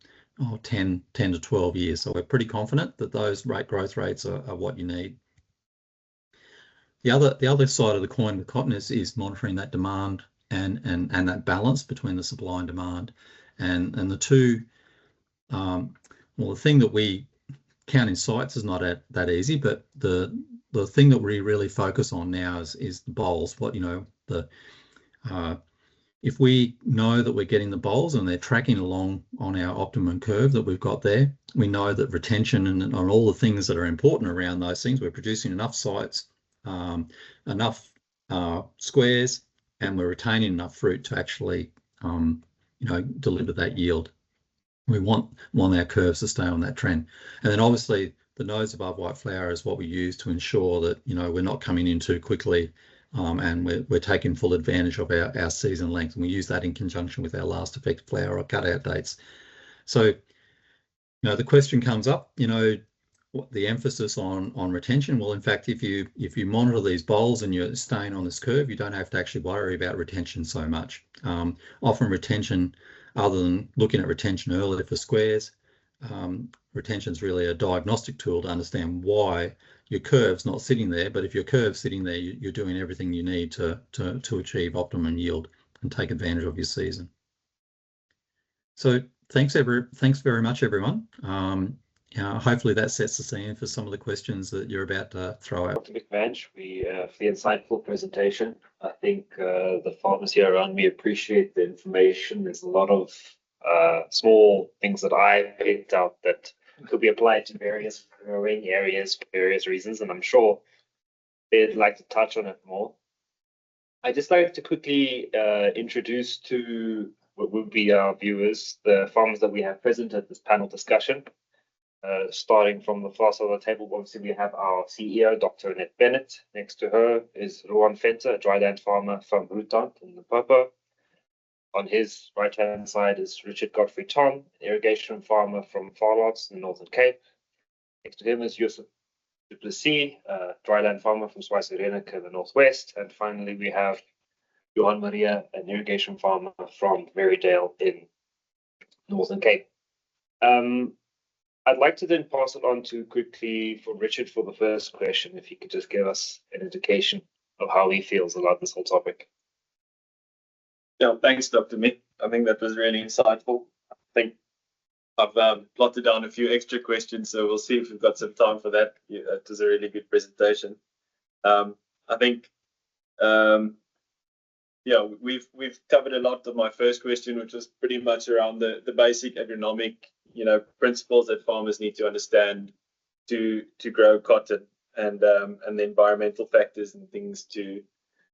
10 to 12 years. So we're pretty confident that those growth rates are what you need. The other side of the coin with cotton is monitoring that demand and that balance between the supply and demand. And the two, well, the thing that we count in sites is not that easy, but the thing that we really focus on now is the bolls. What, if we know that we're getting the bolls and they're tracking along on our optimum curve that we've got there, we know that retention and all the things that are important around those things, we're producing enough sites, enough squares, and we're retaining enough fruit to actually, deliver that yield. We want our curves to stay on that trend. And then obviously the nose above white flower is what we use to ensure that, we're not coming in too quickly, and we're taking full advantage of our season length. And we use that in conjunction with our last effective flower or cutout dates. So, the question comes up, what the emphasis on retention. Well, in fact, if you monitor these bolls and you're staying on this curve, you don't have to actually worry about retention so much. Often retention, other than looking at retention earlier for squares, retention is really a diagnostic tool to understand why your curve's not sitting there. But if your curve's sitting there, you're doing everything you need to achieve optimum yield and take advantage of your season. So thanks very much, everyone. Hopefully that sets the scene for some of the questions that you're about to throw out. Dr. McVanch, for the insightful presentation. I think the farmers here around me appreciate the information. There's a lot of small things that I picked out that could be applied to various growing areas for various reasons, and I'm sure they'd like to touch on it more. I'd just like to quickly introduce to what would be our viewers the farmers that we have present at this panel discussion. Starting from the far side of the table, obviously we have our CEO, Dr. Annette Bennett. Next to her is Rowan Venter, a dryland farmer from Rutan in Limpopo. On his right-hand side is Richard Godfrey Tom, an irrigation farmer from Farlots in the Northern Cape. Next to him is Joseph du Plessis, a dryland farmer from Schweizer-Reneke in the Northwest. And finally, we have Johan Maria, an irrigation farmer from Marydale in Northern Cape. I'd like to then pass it on to quickly for Richard for the first question, if he could just give us an indication of how he feels about this whole topic. Yeah, thanks, Dr. Mick. I think that was really insightful. I think I've plotted down a few extra questions, so we'll see if we've got some time for that. Yeah, it was a really good presentation. I think, we've covered a lot of my first question, which was pretty much around the basic agronomic, principles that farmers need to understand to grow cotton, and the environmental factors and things to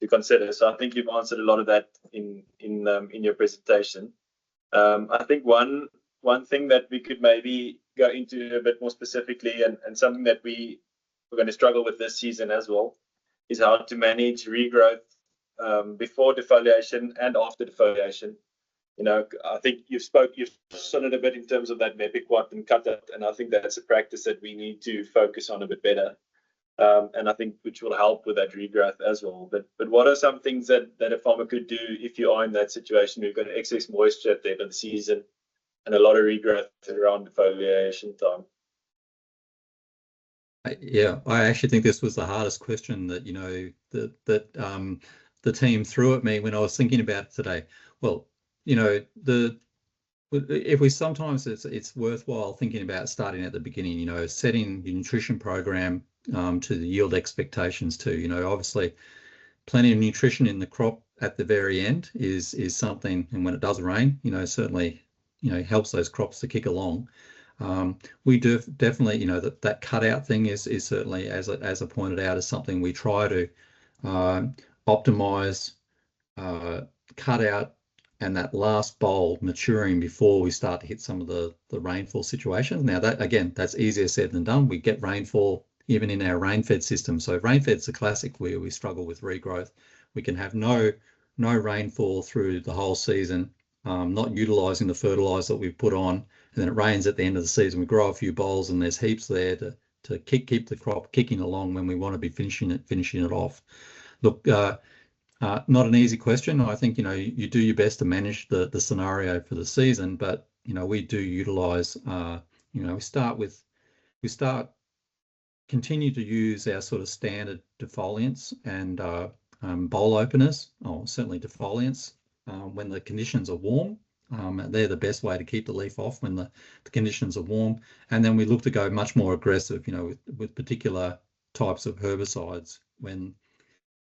consider. So I think you've answered a lot of that in your presentation. I think one thing that we could maybe go into a bit more specifically, and something that we're going to struggle with this season as well, is how to manage regrowth before defoliation and after defoliation. I think you've shown it a bit in terms of that mepiquat and cutout, and I think that's a practice that we need to focus on a bit better. And I think which will help with that regrowth as well. But what are some things that a farmer could do if you are in that situation? We've got excess moisture at the end of the season and a lot of regrowth around defoliation time. Yeah, I actually think this was the hardest question that the team threw at me when I was thinking about it today. Well, if we sometimes it's worthwhile thinking about starting at the beginning. Setting the nutrition program to the yield expectations too. Obviously plenty of nutrition in the crop at the very end is something, and when it does rain, certainly helps those crops to kick along. We do definitely, that cutout thing is certainly, as I pointed out, is something we try to optimize cutout and that last boll maturing before we start to hit some of the rainfall situations. Now that's easier said than done. We get rainfall even in our rain-fed system. So rain-fed's a classic where we struggle with regrowth. We can have no rainfall through the whole season, not utilising the fertiliser that we've put on, and then it rains at the end of the season. We grow a few bolls and there's heaps there keep the crop kicking along when we want to be finishing it off. Look, not an easy question. I think, you know, you do your best to manage the scenario for the season, but, you know, we do utilize, you know, we continue to use our sort of standard defoliants and bowl openers, or certainly defoliants, when the conditions are warm. They're the best way to keep the leaf off when the conditions are warm. And then we look to go much more aggressive, you know, with particular types of herbicides when,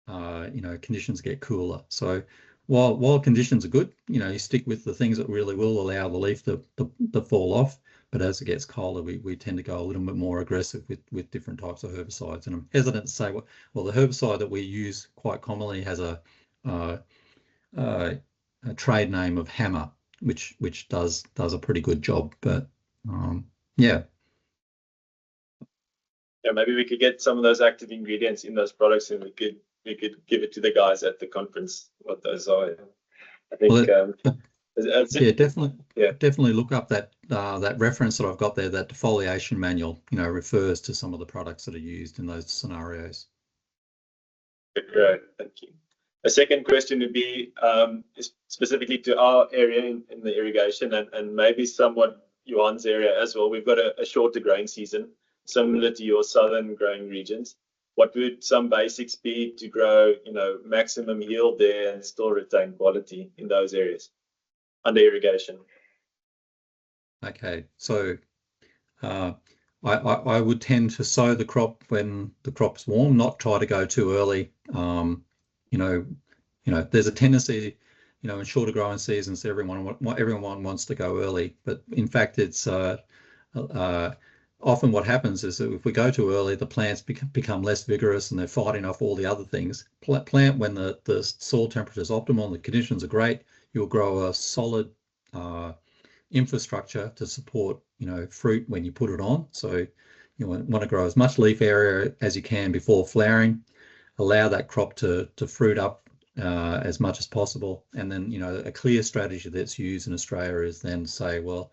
you know, conditions get cooler. So while conditions are good, you know, you stick with the things that really will allow the leaf to fall off. But as it gets colder, we tend to go a little bit more aggressive with different types of herbicides. And I'm hesitant to say, well, the herbicide that we use quite commonly has a trade name of Hammer, which does a pretty good job. But yeah. Yeah, maybe we could get some of those active ingredients in those products, and we could give it to the guys at the conference what those are. I think. Well, yeah, definitely look up that reference that I've got there. That defoliation manual, you know, refers to some of the products that are used in those scenarios. Great, thank you. A second question would be specifically to our area in the irrigation, and maybe somewhat Johan's area as well. We've got a shorter growing season, similar to your southern growing regions. What would some basics be to grow, you know, maximum yield there and still retain quality in those areas under irrigation? Okay, so I would tend to sow the crop when the crop's warm, not try to go too early. You know, there's a tendency, you know, in shorter growing seasons, everyone wants to go early, but in fact, it's often what happens is that if we go too early, the plants become less vigorous and they're fighting off all the other things. Plant when the soil temperature is optimal and the conditions are great, you'll grow a solid infrastructure to support, you know, fruit when you put it on. So you want to grow as much leaf area as you can before flowering, allow that crop to fruit up as much as possible. And then, you know, a clear strategy that's used in Australia is then say, well,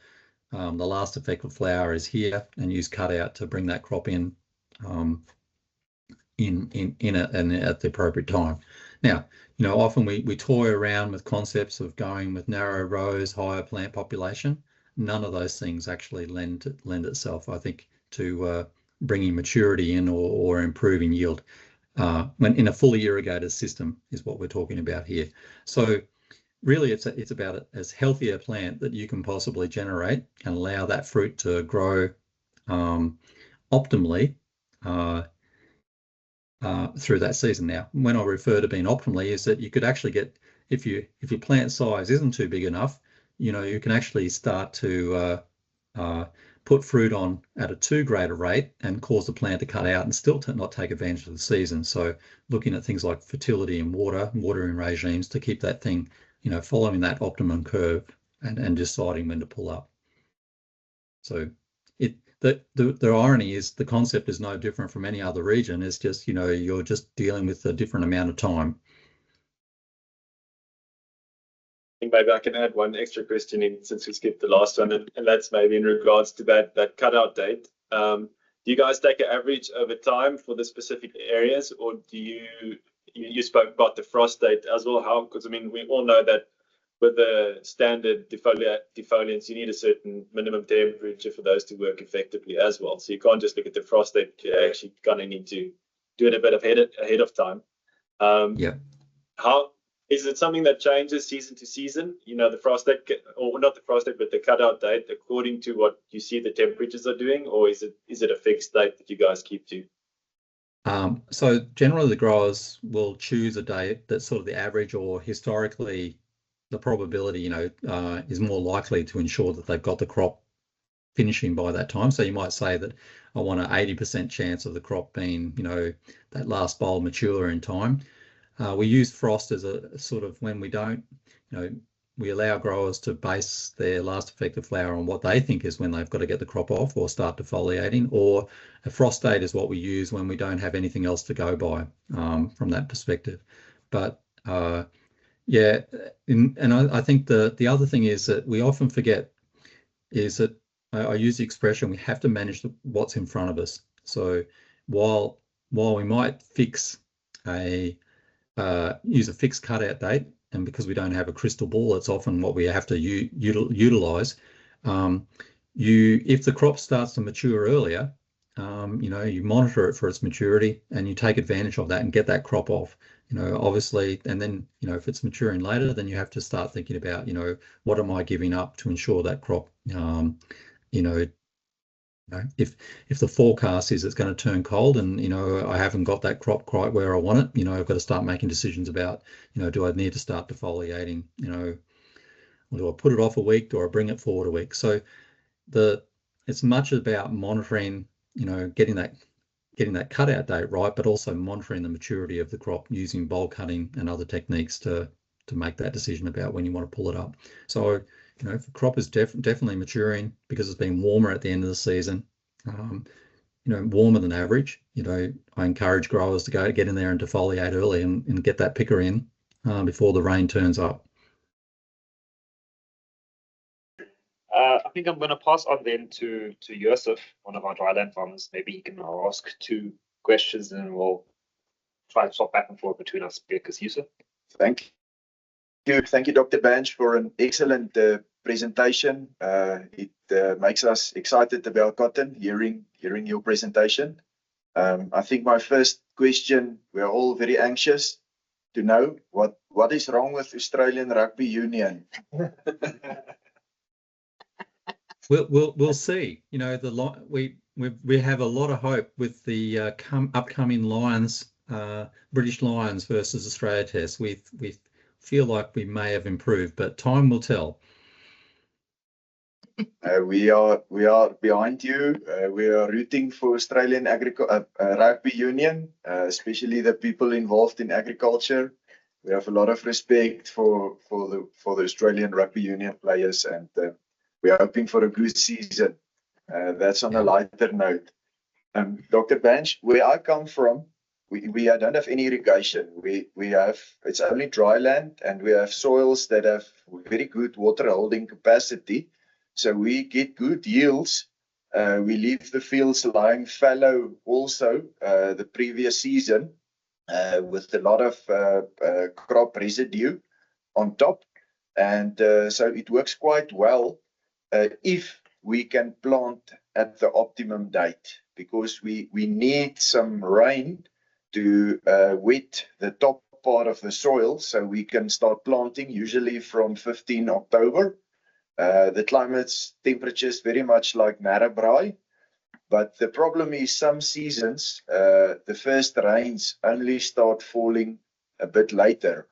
the last effective flower is here, and use cutout to bring that crop in at the appropriate time. Now, you know, often we toy around with concepts of going with narrow rows, higher plant population. None of those things actually lend itself, I think, to bringing maturity in or improving yield. When in a fully irrigated system is what we're talking about here. So really, it's about as healthy a plant that you can possibly generate and allow that fruit to grow optimally through that season. Now, when I refer to being optimally, is that you could actually get, if your plant size isn't too big enough, you know, you can actually start to put fruit on at a too great a rate and cause the plant to cut out and still not take advantage of the season. So looking at things like fertility and watering regimes to keep that thing, you know, following that optimum curve and deciding when to pull up. So the irony is the concept is no different from any other region. It's just, you know, you're just dealing with a different amount of time. I think maybe I can add one extra question in since we skipped the last one, and that's maybe in regards to that cutout date. Do you guys take an average over time for the specific areas, or do you spoke about the frost date as well? How? Because I mean, we all know that with the standard defoliants, you need a certain minimum temperature for those to work effectively as well. So you can't just look at the frost date. You actually kind of need to do it a bit ahead of time. Yeah. How is it something that changes season to season? You know, the frost date, or not the frost date, but the cutout date, according to what you see the temperatures are doing, or is it a fixed date that you guys keep to? So generally, the growers will choose a date that's sort of the average, or historically, the probability, you know, is more likely to ensure that they've got the crop finishing by that time. So you might say that I want an 80% chance of the crop being, you know, that last boll mature in time. We use frost as a sort of when we don't, you know, we allow growers to base their last effective flower on what they think is when they've got to get the crop off or start defoliating, or a frost date is what we use when we don't have anything else to go by from that perspective. But yeah, and I think the other thing is that we often forget is that I use the expression we have to manage what's in front of us. So while we might fix use a fixed cutout date, and because we don't have a crystal ball, it's often what we have to utilize. If the crop starts to mature earlier, you monitor it for its maturity and you take advantage of that and get that crop off, obviously. And then, if it's maturing later, then you have to start thinking about, what am I giving up to ensure that crop, if the forecast is it's going to turn cold and, I haven't got that crop quite where I want it, I've got to start making decisions about, do I need to start defoliating, or do I put it off a week? Do I bring it forward a week? So it's much about monitoring, getting that cutout date right, but also monitoring the maturity of the crop using bowl cutting and other techniques to make that decision about when you want to pull it up. So, if the crop is definitely maturing because it's been warmer at the end of the season, warmer than average, I encourage growers to get in there and defoliate early and get that picker in before the rain turns up. I think I'm going to pass on then to Joseph, one of our dryland farmers. Maybe he can ask 2 questions and we'll try to swap back and forth between us speakers. Yusuf. Thank you, Dr. Banch, for an excellent presentation. It makes us excited about cotton, hearing your presentation. I think my first question, we're all very anxious to know what is wrong with Australian Rugby Union. We'll see. We have a lot of hope with the upcoming Lions, British Lions versus Australia test. We feel like we may have improved, but time will tell. We are behind you. We are rooting for Australian Rugby Union, especially the people involved in agriculture. We have a lot of respect for the Australian Rugby Union players, and we are hoping for a good season. That's on a lighter note. Dr. Banch, where I come from, we don't have any irrigation. It's only dry land, and we have soils that have very good water holding capacity. So we get good yields. We leave the fields lying fallow also the previous season with a lot of crop residue on top. And so it works quite well if we can plant at the optimum date, because we need some rain to wet the top part of the soil so we can start planting, usually from 15 October. The climate's temperature is very much like Narrabri, but the problem is some seasons, the first rains only start falling a bit later,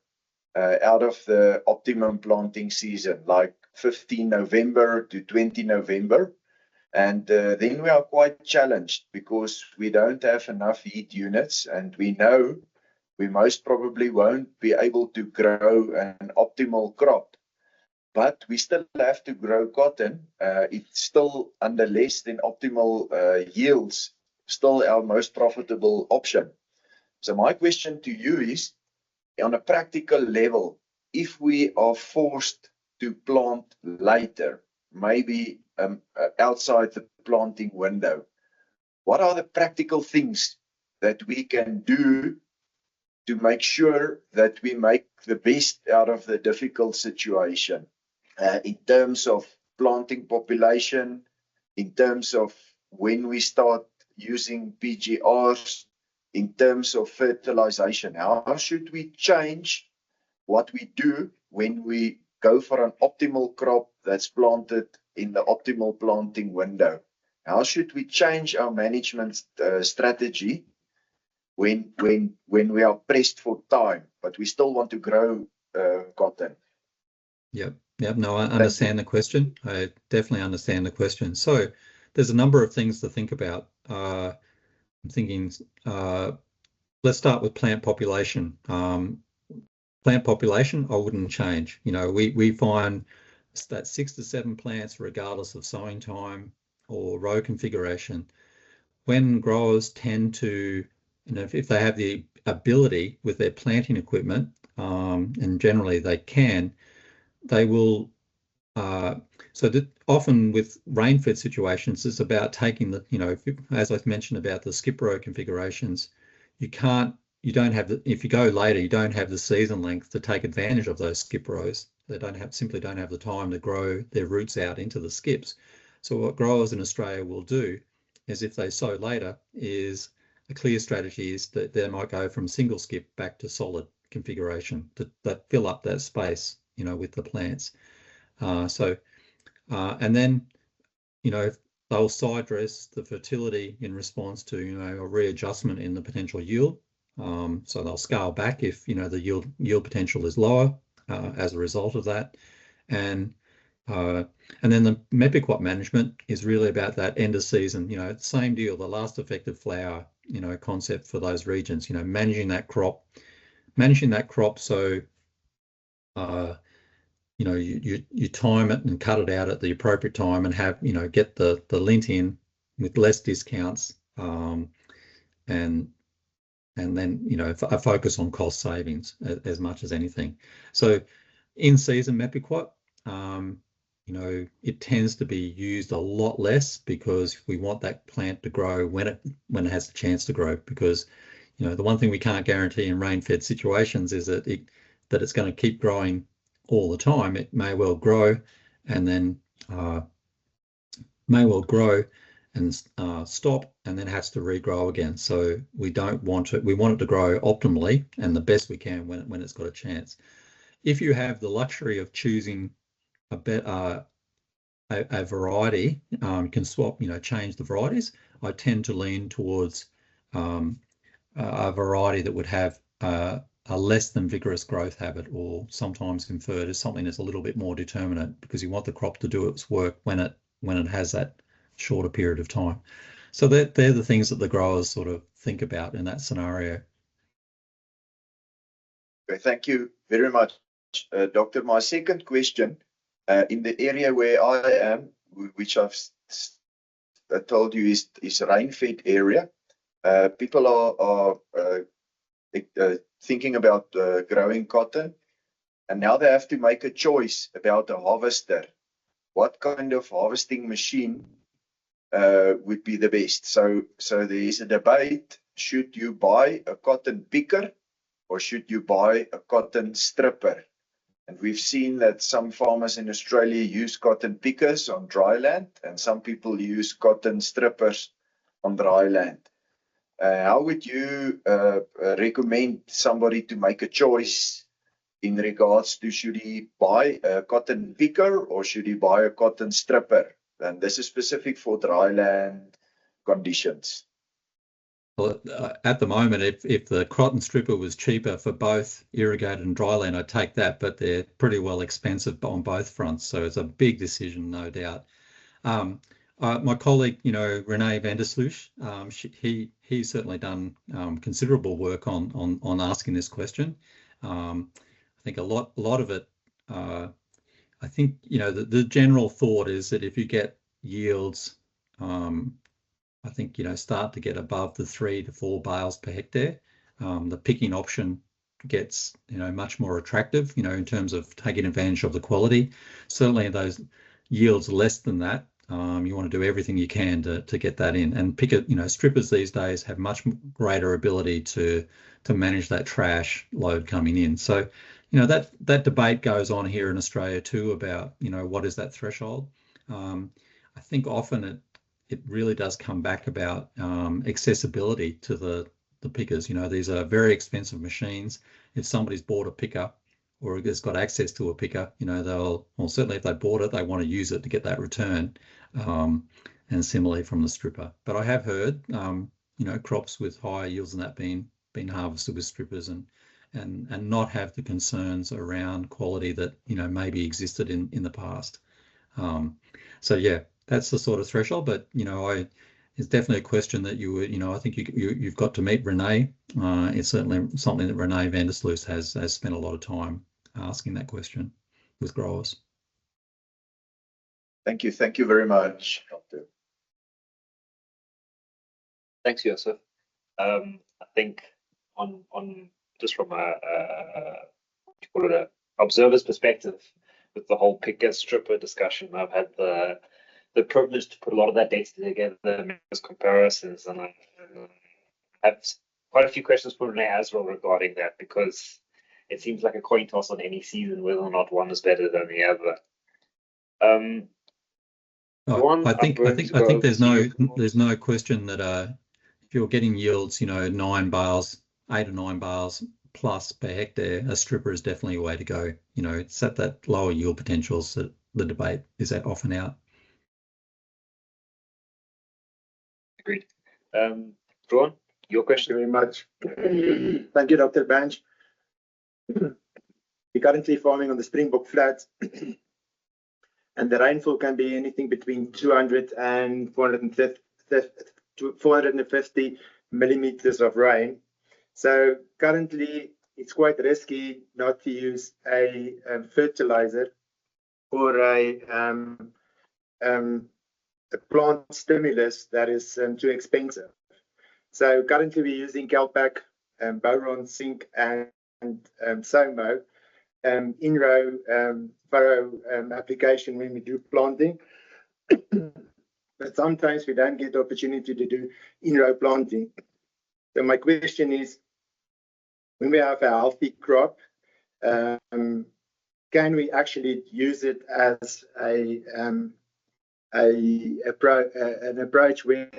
out of the optimum planting season, like 15 November to 20 November. And then we are quite challenged because we don't have enough heat units, and we know we most probably won't be able to grow an optimal crop. But we still have to grow cotton. It's still under less than optimal yields, still our most profitable option. So my question to you is, on a practical level, if we are forced to plant later, maybe outside the planting window, what are the practical things that we can do to make sure that we make the best out of the difficult situation? In terms of planting population, in terms of when we start using PGRs, in terms of fertilization. How should we change what we do when we go for an optimal crop that's planted in the optimal planting window? How should we change our management strategy when we are pressed for time, but we still want to grow cotton? Yep. No, I understand the question. I definitely understand the question. So there's a number of things to think about. I'm thinking, let's start with plant population. Plant population, I wouldn't change. We find that 6 to 7 plants, regardless of sowing time or row configuration, when growers tend to, if they have the ability with their planting equipment, and generally they can, they will so that often with rain-fed situations, it's about taking the, as I mentioned about the skip row configurations, you don't have the, if you go later, you don't have the season length to take advantage of those skip rows. They simply don't have the time to grow their roots out into the skips. So what growers in Australia will do is, if they sow later, is a clear strategy is that they might go from single skip back to solid configuration that fill up that space, with the plants. And then, they'll side dress the fertility in response to, a readjustment in the potential yield. So they'll scale back if, the yield potential is lower as a result of that. And then the Mepiquat management is really about that end of season, same deal, the last effective flower, concept for those regions, managing that crop so you time it and cut it out at the appropriate time and have, get the lint in with less discounts, and then, a focus on cost savings as much as anything. So in season Mepiquat, it tends to be used a lot less because we want that plant to grow when it has the chance to grow, because, the one thing we can't guarantee in rain-fed situations is that it's going to keep growing all the time. It may well grow and then stop and then has to regrow again. So we don't want it. We want it to grow optimally and the best we can when it's got a chance. If you have the luxury of choosing a variety, you can swap, change the varieties. I tend to lean towards a variety that would have a less than vigorous growth habit, or sometimes inferred as something that's a little bit more determinate, because you want the crop to do its work when it has that shorter period of time. So they're the things that the growers sort of think about in that scenario. Okay, thank you very much, Doctor. My second question, in the area where I am, which I've told you is rain-fed area, people are thinking about growing cotton, and now they have to make a choice about a harvester. What kind of harvesting machine would be the best? So there is a debate: should you buy a cotton picker or should you buy a cotton stripper? And we've seen that some farmers in Australia use cotton pickers on dry land, and some people use cotton strippers on dry land. How would you recommend somebody to make a choice in regards to, should he buy a cotton picker or should he buy a cotton stripper? And this is specific for dry land conditions. Well, at the moment, if the cotton stripper was cheaper for both irrigated and dry land, I'd take that, but they're pretty well expensive on both fronts. So it's a big decision, no doubt. My colleague, René van der Sloot, he's certainly done considerable work on asking this question. I think a lot of it, I think, the general thought is that if you get yields, I think, start to get above the 3 to 4 bales per hectare, the picking option gets, much more attractive, in terms of taking advantage of the quality. Certainly those yields less than that, you want to do everything you can to get that in. And strippers these days have much greater ability to manage that trash load coming in. So, that debate goes on here in Australia too about, what is that threshold? I think often it really does come back about accessibility to the pickers. These are very expensive machines. If somebody's bought a picker or has got access to a picker, certainly if they bought it, they want to use it to get that return. And similarly from the stripper. But I have heard, crops with higher yields than that being harvested with strippers and not have the concerns around quality that, maybe existed in the past. So yeah, that's the sort of threshold, but, it's definitely a question that you would, I think you've got to meet René. It's certainly something that René van der Sloot has spent a lot of time asking that question with growers. Thank you. Thank you very much, Doctor. Thanks, Joseph. I think on just from a observer's perspective, with the whole picker stripper discussion. I've had the privilege to put a lot of that data together, make those comparisons, and I have quite a few questions for Renee as well regarding that, because it seems like a coin toss on any season whether or not one is better than the other. I think there's no question that if you're getting yields, 9 bales, 8 or 9 bales plus per hectare, a stripper is definitely a way to go. It's at that lower yield potentials that the debate is often out. Agreed. Ron, your question. Thank you very much. Thank you, Dr. Bench. We're currently farming on the Springbok Flats, and the rainfall can be anything between 200 and 450 millimeters of rain. So currently, it's quite risky not to use a fertilizer or a plant stimulus that is too expensive. So currently, we're using Calpac, boron, zinc, and SOMO in-row furrow application when we do planting. But sometimes we don't get the opportunity to do in-row planting. So my question is, when we have a healthy crop, can we actually use it as an approach where,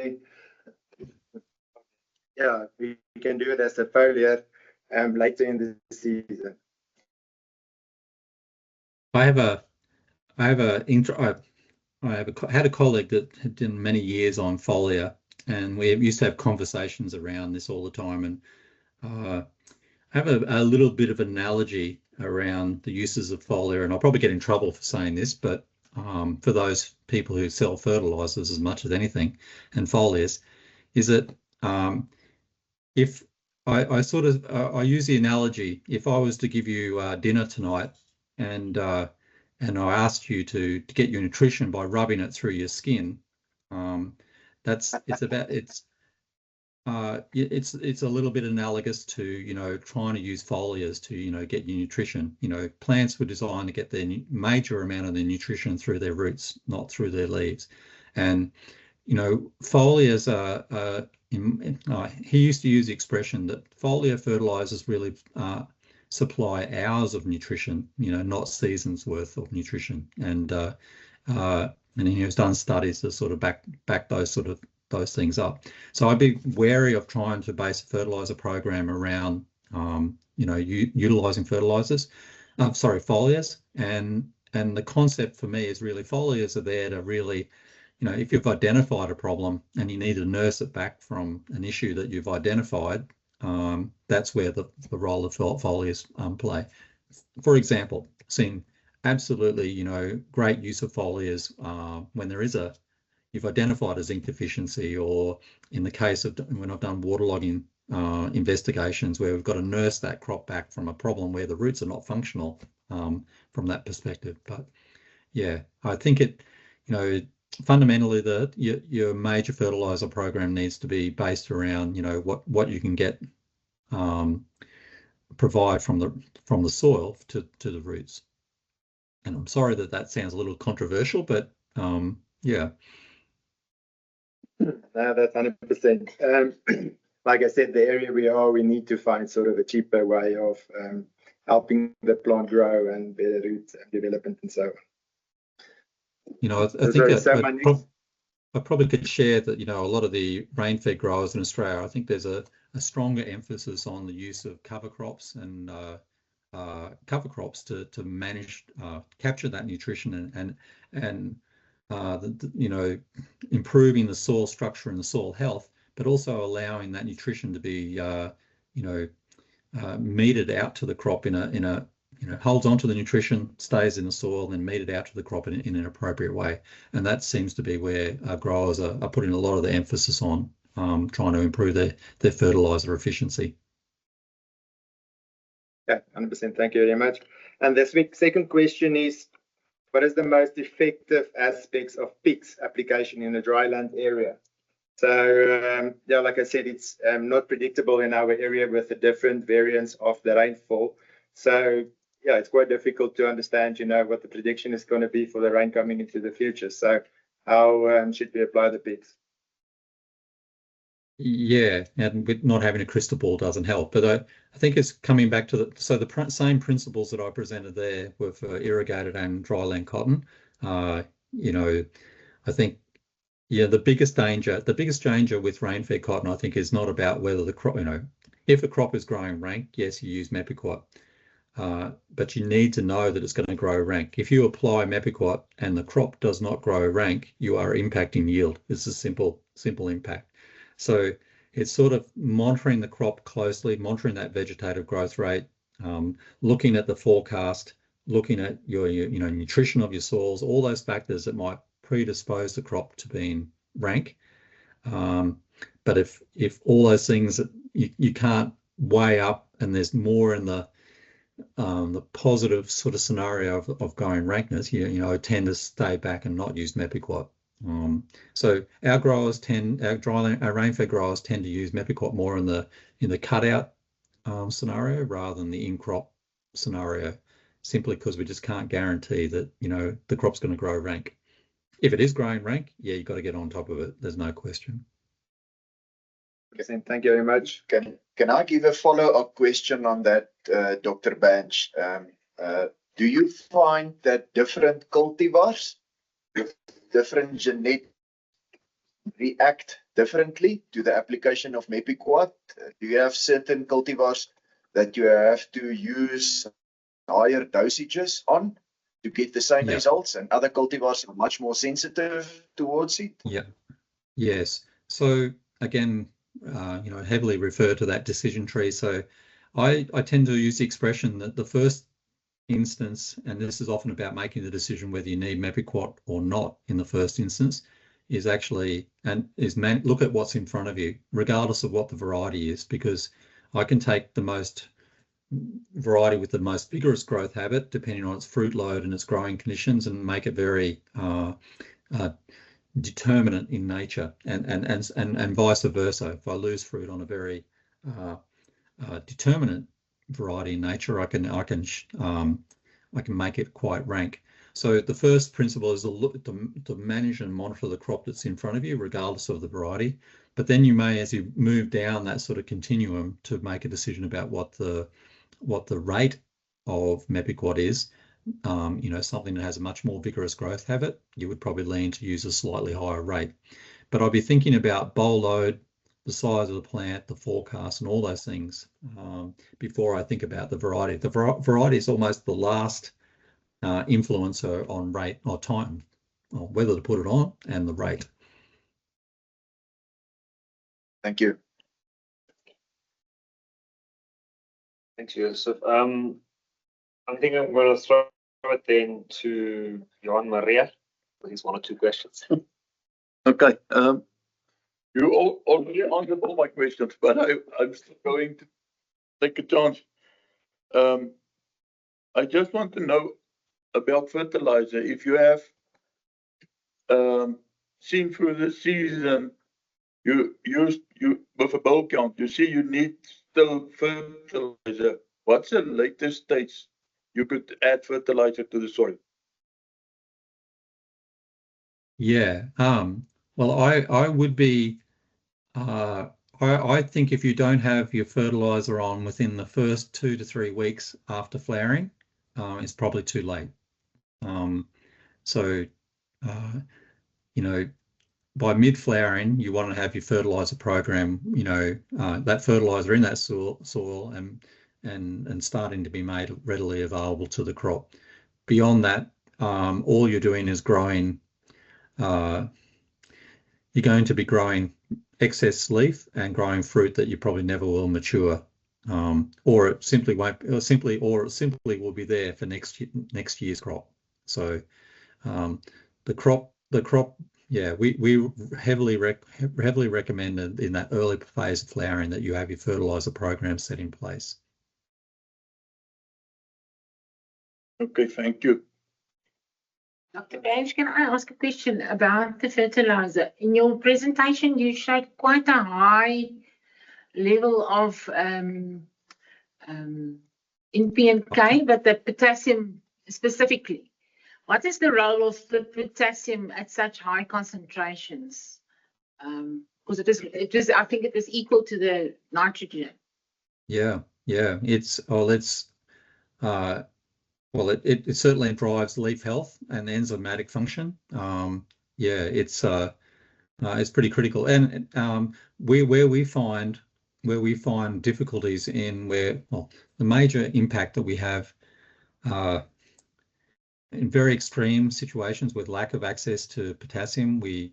we can do it as a foliar later in the season? I had a colleague that had done many years on foliar, and we used to have conversations around this all the time. And I have a little bit of analogy around the uses of foliar, and I'll probably get in trouble for saying this, but for those people who sell fertilizers as much as anything and foliars, is that if I use the analogy, if I was to give you dinner tonight and I asked you to get your nutrition by rubbing it through your skin, it's a little bit analogous to trying to use foliars to get your nutrition. Plants were designed to get their major amount of their nutrition through their roots, not through their leaves. And foliars are he used to use the expression that foliar fertilizers really supply hours of nutrition, not seasons worth of nutrition. And he has done studies to sort of back those things up. So I'd be wary of trying to base a fertilizer program around utilizing foliars. And the concept for me is really foliars are there to really, if you've identified a problem and you need to nurse it back from an issue that you've identified, that's where the role of foliars play. For example, seen absolutely, great use of foliars when you've identified a zinc deficiency, or in the case of when I've done waterlogging investigations where we've got to nurse that crop back from a problem where the roots are not functional from that perspective. But yeah, I think fundamentally your major fertilizer program needs to be based around what you can get provide from the soil to the roots. And I'm sorry that sounds a little controversial, but yeah. No, that's 100%. Like I said, the area we need to find sort of a cheaper way of helping the plant grow and better roots and development and so on. I probably could share that, a lot of the rain-fed growers in Australia, I think there's a stronger emphasis on the use of cover crops and cover crops to manage, capture that nutrition and improving the soil structure and the soil health, but also allowing that nutrition to be, meted out to the crop in a holds onto the nutrition, stays in the soil, and meted out to the crop in an appropriate way. And that seems to be where growers are putting a lot of the emphasis on trying to improve their fertilizer efficiency. Yeah, 100%. Thank you very much. And the second question is, what is the most effective aspects of PICS application in a dryland area? So, like I said, it's not predictable in our area with the different variants of the rainfall. So yeah, it's quite difficult to understand, what the prediction is going to be for the rain coming into the future. So how should we apply the peaks? Yeah, and with not having a crystal ball doesn't help. But I think it's coming back to the same principles that I presented there were for irrigated and dryland cotton. I think, yeah, the biggest danger with rain-fed cotton, I think, is not about whether the crop, if a crop is growing rank, yes, you use Mepiquat. But you need to know that it's going to grow rank. If you apply Mepiquat and the crop does not grow rank, you are impacting yield. It's a simple impact. So it's sort of monitoring the crop closely, monitoring that vegetative growth rate, looking at the forecast, looking at your nutrition of your soils, all those factors that might predispose the crop to being rank. But if all those things that you can't weigh up, and there's more in the positive sort of scenario of going rankness, tend to stay back and not use Mepiquat. So our rain-fed growers tend to use Mepiquat more in the cutout scenario rather than the in-crop scenario, simply because we just can't guarantee that the crop's going to grow rank. If it is growing rank, yeah, you've got to get on top of it. There's no question. Okay, thank you very much. Can I give a follow-up question on that, Dr. Bench? Do you find that different cultivars with different genetic react differently to the application of Mepiquat? Do you have certain cultivars that you have to use higher dosages on to get the same results, and other cultivars are much more sensitive towards it? Yeah. Yes. So again, heavily refer to that decision tree. So I tend to use the expression that the first instance, and this is often about making the decision whether you need Mepiquat or not in the first instance, is actually, look at what's in front of you, regardless of what the variety is, because I can take the variety with the most vigorous growth habit, depending on its fruit load and its growing conditions, and make it very determinant in nature, and vice versa. If I lose fruit on a very determinant variety in nature, I can make it quite rank. So the first principle is to manage and monitor the crop that's in front of you, regardless of the variety. But then you may, as you move down that sort of continuum, to make a decision about what the rate of Mepiquat is. Something that has a much more vigorous growth habit, you would probably lean to use a slightly higher rate. But I'd be thinking about boll load, the size of the plant, the forecast, and all those things before I think about the variety. The variety is almost the last influencer on rate or time, or whether to put it on, and the rate. Thank you. Thanks, Joseph. I think I'm going to throw it then to Johan Maria with his 1 or 2 questions. Okay. You already answered all my questions, but I'm still going to take a chance. I just want to know about fertilizer. If you have seen through the season, you with a bowl count, you see you need still fertilizer. What's the latest stage you could add fertilizer to the soil? Yeah. Well, I would be. I think if you don't have your fertilizer on within the first 2 to 3 weeks after flowering, it's probably too late. By mid-flowering, you want to have your fertilizer program, that fertilizer in that soil and starting to be made readily available to the crop. Beyond that, all you're doing is growing. You're going to be growing excess leaf and growing fruit that you probably never will mature, or it simply won't, or simply will be there for next year's crop. So the crop, yeah, we heavily recommend in that early phase of flowering that you have your fertilizer program set in place. Okay, thank you. Dr. Bench, can I ask a question about the fertilizer? In your presentation, you showed quite a high level of in P and K, but the potassium specifically. What is the role of the potassium at such high concentrations? Because I think it is equal to the nitrogen. Yeah, it certainly drives leaf health and enzymatic function. It's pretty critical. And where we find difficulties in the major impact that we have in very extreme situations with lack of access to potassium, we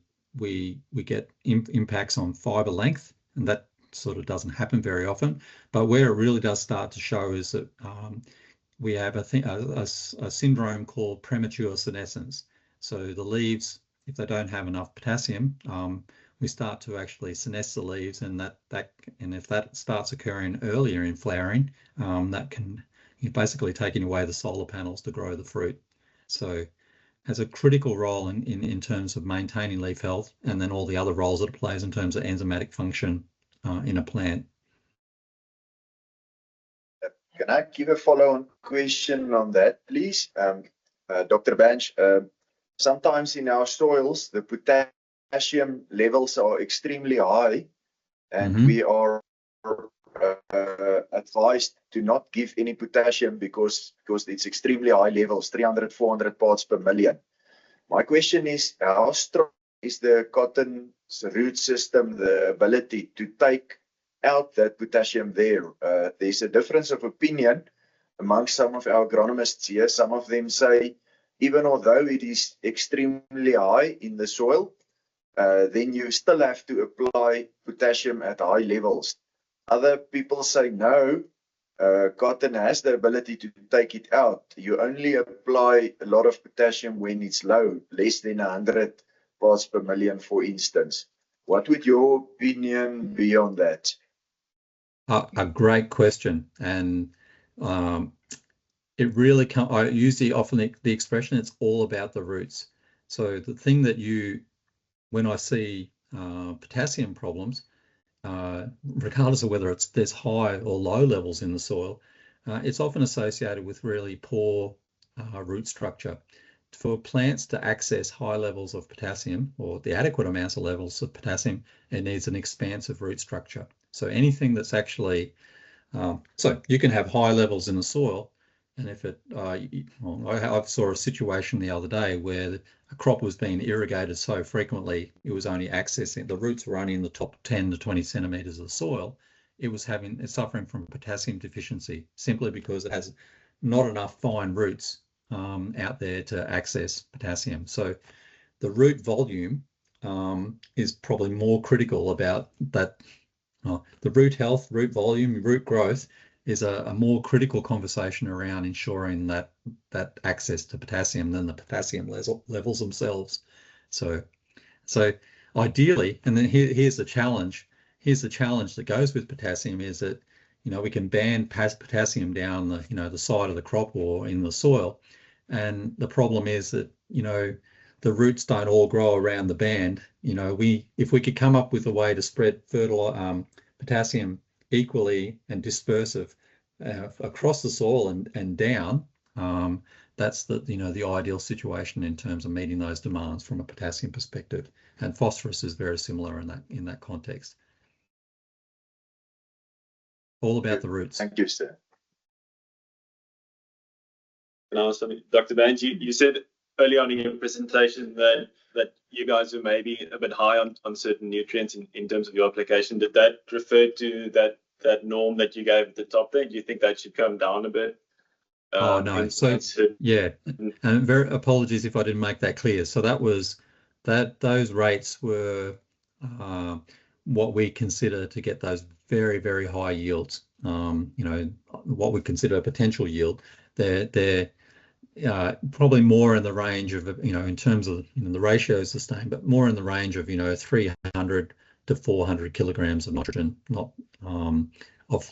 get impacts on fiber length, and that sort of doesn't happen very often. But where it really does start to show is that we have a syndrome called premature senescence. So the leaves, if they don't have enough potassium, we start to actually senesce the leaves, and if that starts occurring earlier in flowering, that can basically taking away the solar panels to grow the fruit. So has a critical role in terms of maintaining leaf health, and then all the other roles that it plays in terms of enzymatic function in a plant. Can I give a follow-on question on that, please? Dr. Bench, sometimes in our soils, the potassium levels are extremely high, and we are advised to not give any potassium because it's extremely high levels, 300, 400 parts per million. My question is, how strong is the cotton's root system, the ability to take out that potassium there? There's a difference of opinion amongst some of our agronomists here. Some of them say, even although it is extremely high in the soil, then you still have to apply potassium at high levels. Other people say, no, cotton has the ability to take it out. You only apply a lot of potassium when it's low, less than 100 parts per million, for instance. What would your opinion be on that? A great question, and it really can't. I use often the expression, it's all about the roots. So the thing that when I see potassium problems, regardless of whether there's high or low levels in the soil, it's often associated with really poor root structure. For plants to access high levels of potassium, or the adequate amounts of levels of potassium, it needs an expansive root structure. So anything that's actually, so you can have high levels in the soil, and if I saw a situation the other day where a crop was being irrigated so frequently, it was only accessing, the roots were only in the top 10 to 20 centimeters of the soil. It's suffering from potassium deficiency, simply because it has not enough fine roots out there to access potassium. So the root volume is probably more critical about that. The root health, root volume, root growth is a more critical conversation around ensuring that access to potassium than the potassium levels themselves. So ideally, and then here's the challenge. Here's the challenge that goes with potassium, is that we can ban potassium down the side of the crop or in the soil, and the problem is that the roots don't all grow around the band. If we could come up with a way to spread potassium equally and dispersive across the soil and down, that's the ideal situation in terms of meeting those demands from a potassium perspective. And phosphorus is very similar in that context. All about the roots. Thank you, sir. Now, Dr. Bench, you said early on in your presentation that you guys were maybe a bit high on certain nutrients in terms of your application. Did that refer to that norm that you gave at the top there? Do you think that should come down a bit? Oh no, yeah, and very apologies if I didn't make that clear. So those rates were what we consider to get those very, very high yields. What we consider a potential yield. They're probably more in the range of, in terms of, the ratio is the same, but more in the range of, 300 to 400 kilograms of nitrogen, not of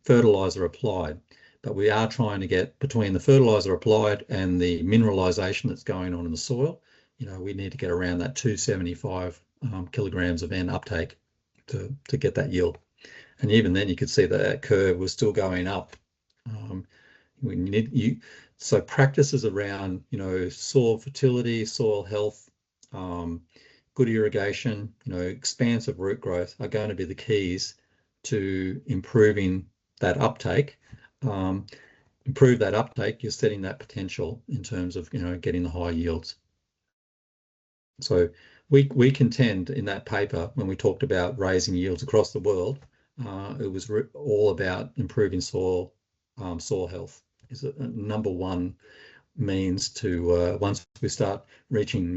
fertilizer applied. But we are trying to get between the fertilizer applied and the mineralization that's going on in the soil. We need to get around that 275 kilograms of N uptake to get that yield. And even then, you could see that curve was still going up We need so practices around, soil fertility, soil health, good irrigation, expansive root growth are going to be the keys to improving that uptake. Improve that uptake, you're setting that potential in terms of, getting the high yields. So we contend in that paper, when we talked about raising yields across the world, it was all about improving soil health is a number one means to, once we start reaching,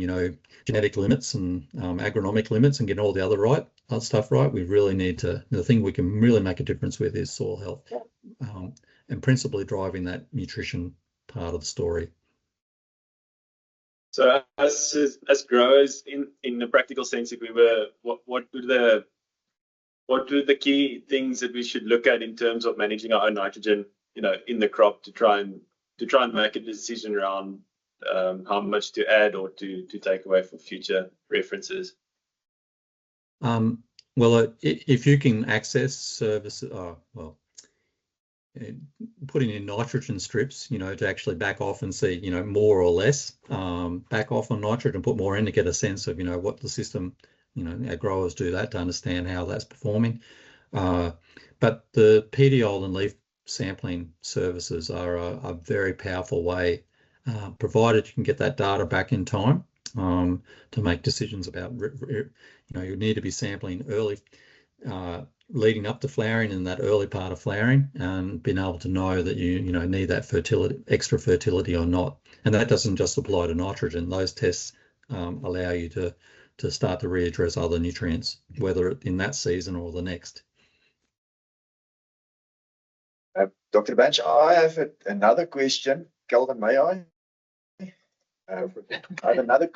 genetic limits and agronomic limits and getting all the other stuff right, we really need to, the thing we can really make a difference with is soil health, and principally driving that nutrition part of the story. So as growers, in the practical sense, if we were, what are the key things that we should look at in terms of managing our own nitrogen, in the crop to try and make a decision around how much to add or to take away for future references? Well, if you can access services, putting in nitrogen strips, to actually back off and see, more or less, back off on nitrogen, put more in to get a sense of, what the system, our growers do that to understand how that's performing. But the PDOL and leaf sampling services are a very powerful way, provided you can get that data back in time, to make decisions about, you need to be sampling early, leading up to flowering in that early part of flowering, and being able to know that you need that fertility, extra fertility or not. And that doesn't just apply to nitrogen. Those tests allow you to start to readdress other nutrients, whether in that season or the next. Dr. Bench, I have another question. Kelvin, may I? I have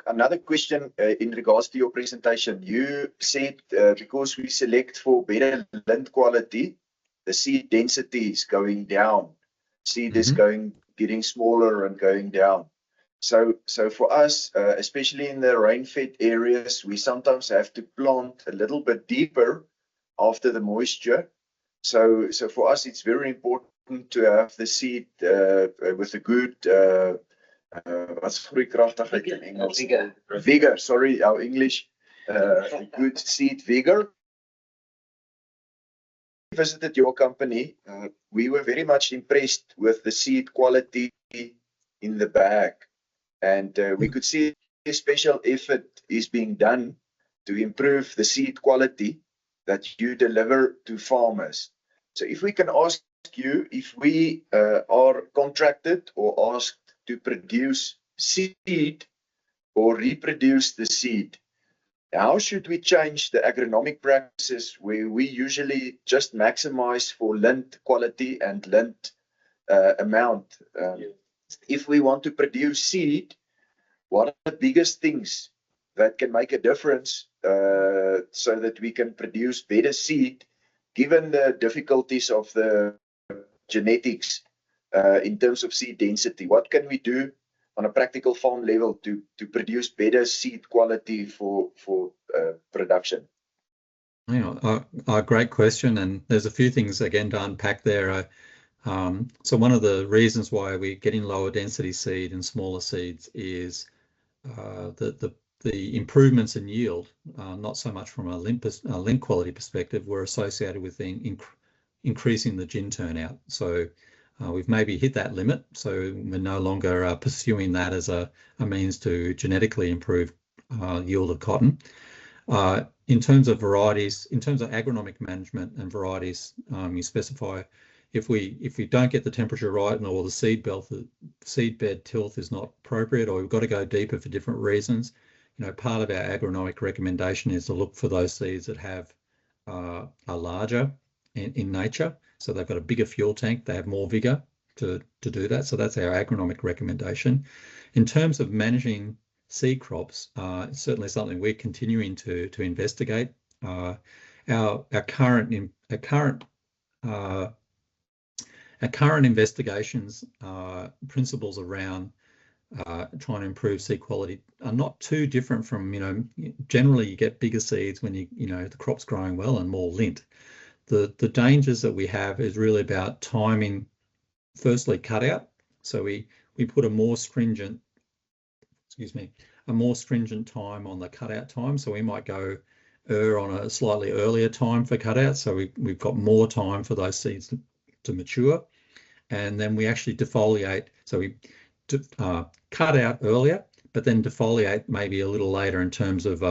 another question in regards to your presentation. You said because we select for better lint quality, the seed density is going down. Seed is getting smaller and going down. So for us, especially in the rain-fed areas, we sometimes have to plant a little bit deeper after the moisture. So for us, it's very important to have the seed with a good what's groeikragtigheid in Engels? Vigor, sorry, our English, good seed vigor. Visited your company, we were very much impressed with the seed quality in the bag, and we could see a special effort is being done to improve the seed quality that you deliver to farmers. So if we can ask you, if we are contracted or asked to produce seed or reproduce the seed, how should we change the agronomic practices where we usually just maximize for lint quality and lint amount? If we want to produce seed, what are the biggest things that can make a difference so that we can produce better seed, given the difficulties of the genetics in terms of seed density? What can we do on a practical farm level to produce better seed quality for production? A great question, and there's a few things again to unpack there. So one of the reasons why we're getting lower density seed and smaller seeds is the improvements in yield, not so much from a lint quality perspective, were associated with increasing the gin turnout. So we've maybe hit that limit, so we're no longer pursuing that as a means to genetically improve yield of cotton. In terms of varieties, in terms of agronomic management and varieties, you specify if we don't get the temperature right or the seed bed tilth is not appropriate, or we've got to go deeper for different reasons, part of our agronomic recommendation is to look for those seeds that have are larger in nature. So they've got a bigger fuel tank, they have more vigor to do that. So that's our agronomic recommendation. In terms of managing seed crops, it's certainly something we're continuing to investigate. Our current investigations principles around trying to improve seed quality are not too different from, generally you get bigger seeds when the crop's growing well and more lint. The dangers that we have is really about timing firstly cutout. So we put a more stringent, a more stringent time on the cutout time. So we might go on a slightly earlier time for cutout. So we've got more time for those seeds to mature. And then we actually defoliate. So we cut out earlier, but then defoliate maybe a little later in terms of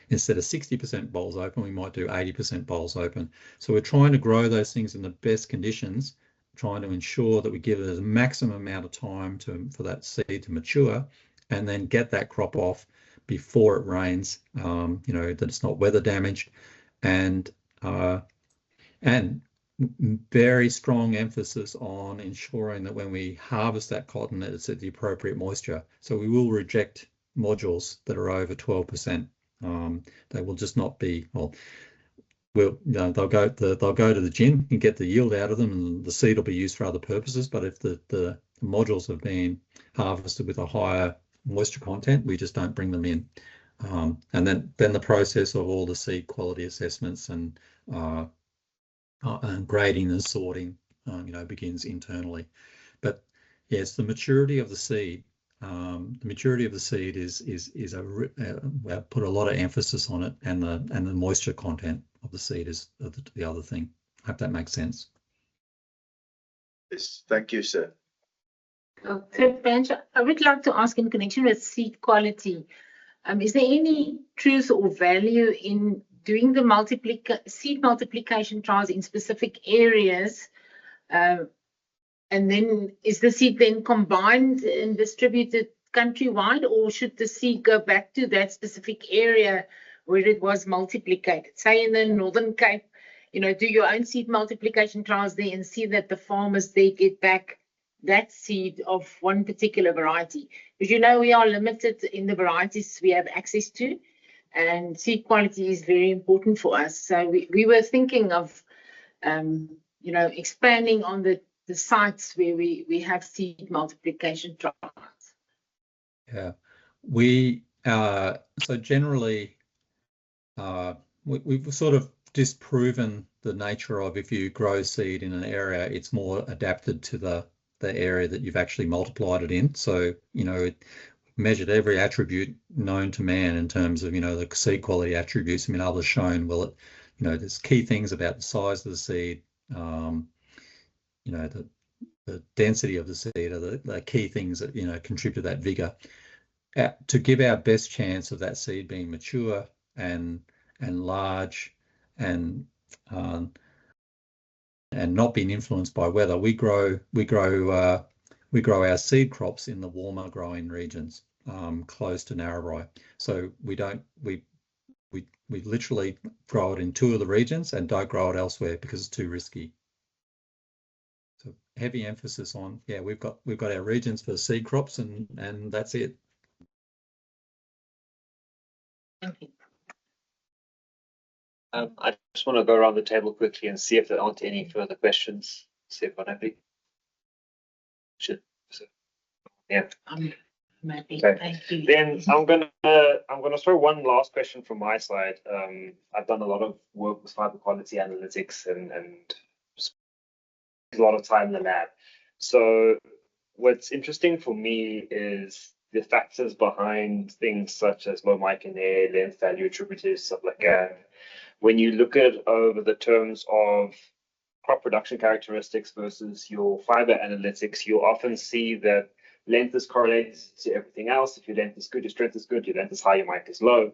instead of 60% bolls open, we might do 80% bolls open. So we're trying to grow those things in the best conditions, trying to ensure that we give it a maximum amount of time for that seed to mature, and then get that crop off before it rains, that it's not weather damaged, and very strong emphasis on ensuring that when we harvest that cotton, it's at the appropriate moisture. So we will reject modules that are over 12%. They will just not be, they'll go to the gin and get the yield out of them, and the seed will be used for other purposes. But if the modules have been harvested with a higher moisture content, we just don't bring them in. And then the process of all the seed quality assessments and grading and sorting, begins internally. But yes, the maturity of the seed. The maturity of the seed is we put a lot of emphasis on it, and the moisture content of the seed is the other thing. I hope that makes sense. Yes, thank you, sir. So, Benj, I would like to ask, in connection with seed quality, is there any truth or value in doing the seed multiplication trials in specific areas? And then is the seed then combined and distributed countrywide, or should the seed go back to that specific area where it was multiplied? Say in the Northern Cape, do your own seed multiplication trials there and see that the farmers there get back that seed of one particular variety. Because we are limited in the varieties we have access to, and seed quality is very important for us. So we were thinking of, expanding on the sites where we have seed multiplication trials. Yeah, we so generally we've sort of disproven the nature of, if you grow seed in an area, it's more adapted to the area that you've actually multiplied it in. So it measured every attribute known to man in terms of the seed quality attributes. I mean, others shown, well, there's key things about the size of the seed, the density of the seed are the key things that contribute to that vigor. To give our best chance of that seed being mature and large and not being influenced by weather, we grow our seed crops in the warmer growing regions, close to Narrabri. So we literally grow it in 2 of the regions and don't grow it elsewhere because it's too risky. So heavy emphasis on, we've got our regions for seed crops, and that's it. Thank you. I just want to go around the table quickly and see if there aren't any further questions. See if I'm happy. Yeah. I'm happy. Okay. Thank you. Then I'm gonna throw one last question from my side. I've done a lot of work with fiber quality analytics and a lot of time in the lab. So what's interesting for me is the factors behind things such as low mic and air, length value attributors, stuff like that. When you look at it over the terms of crop production characteristics versus your fiber analytics, you'll often see that length is correlated to everything else. If your length is good, your strength is good, your length is high, your mic is low.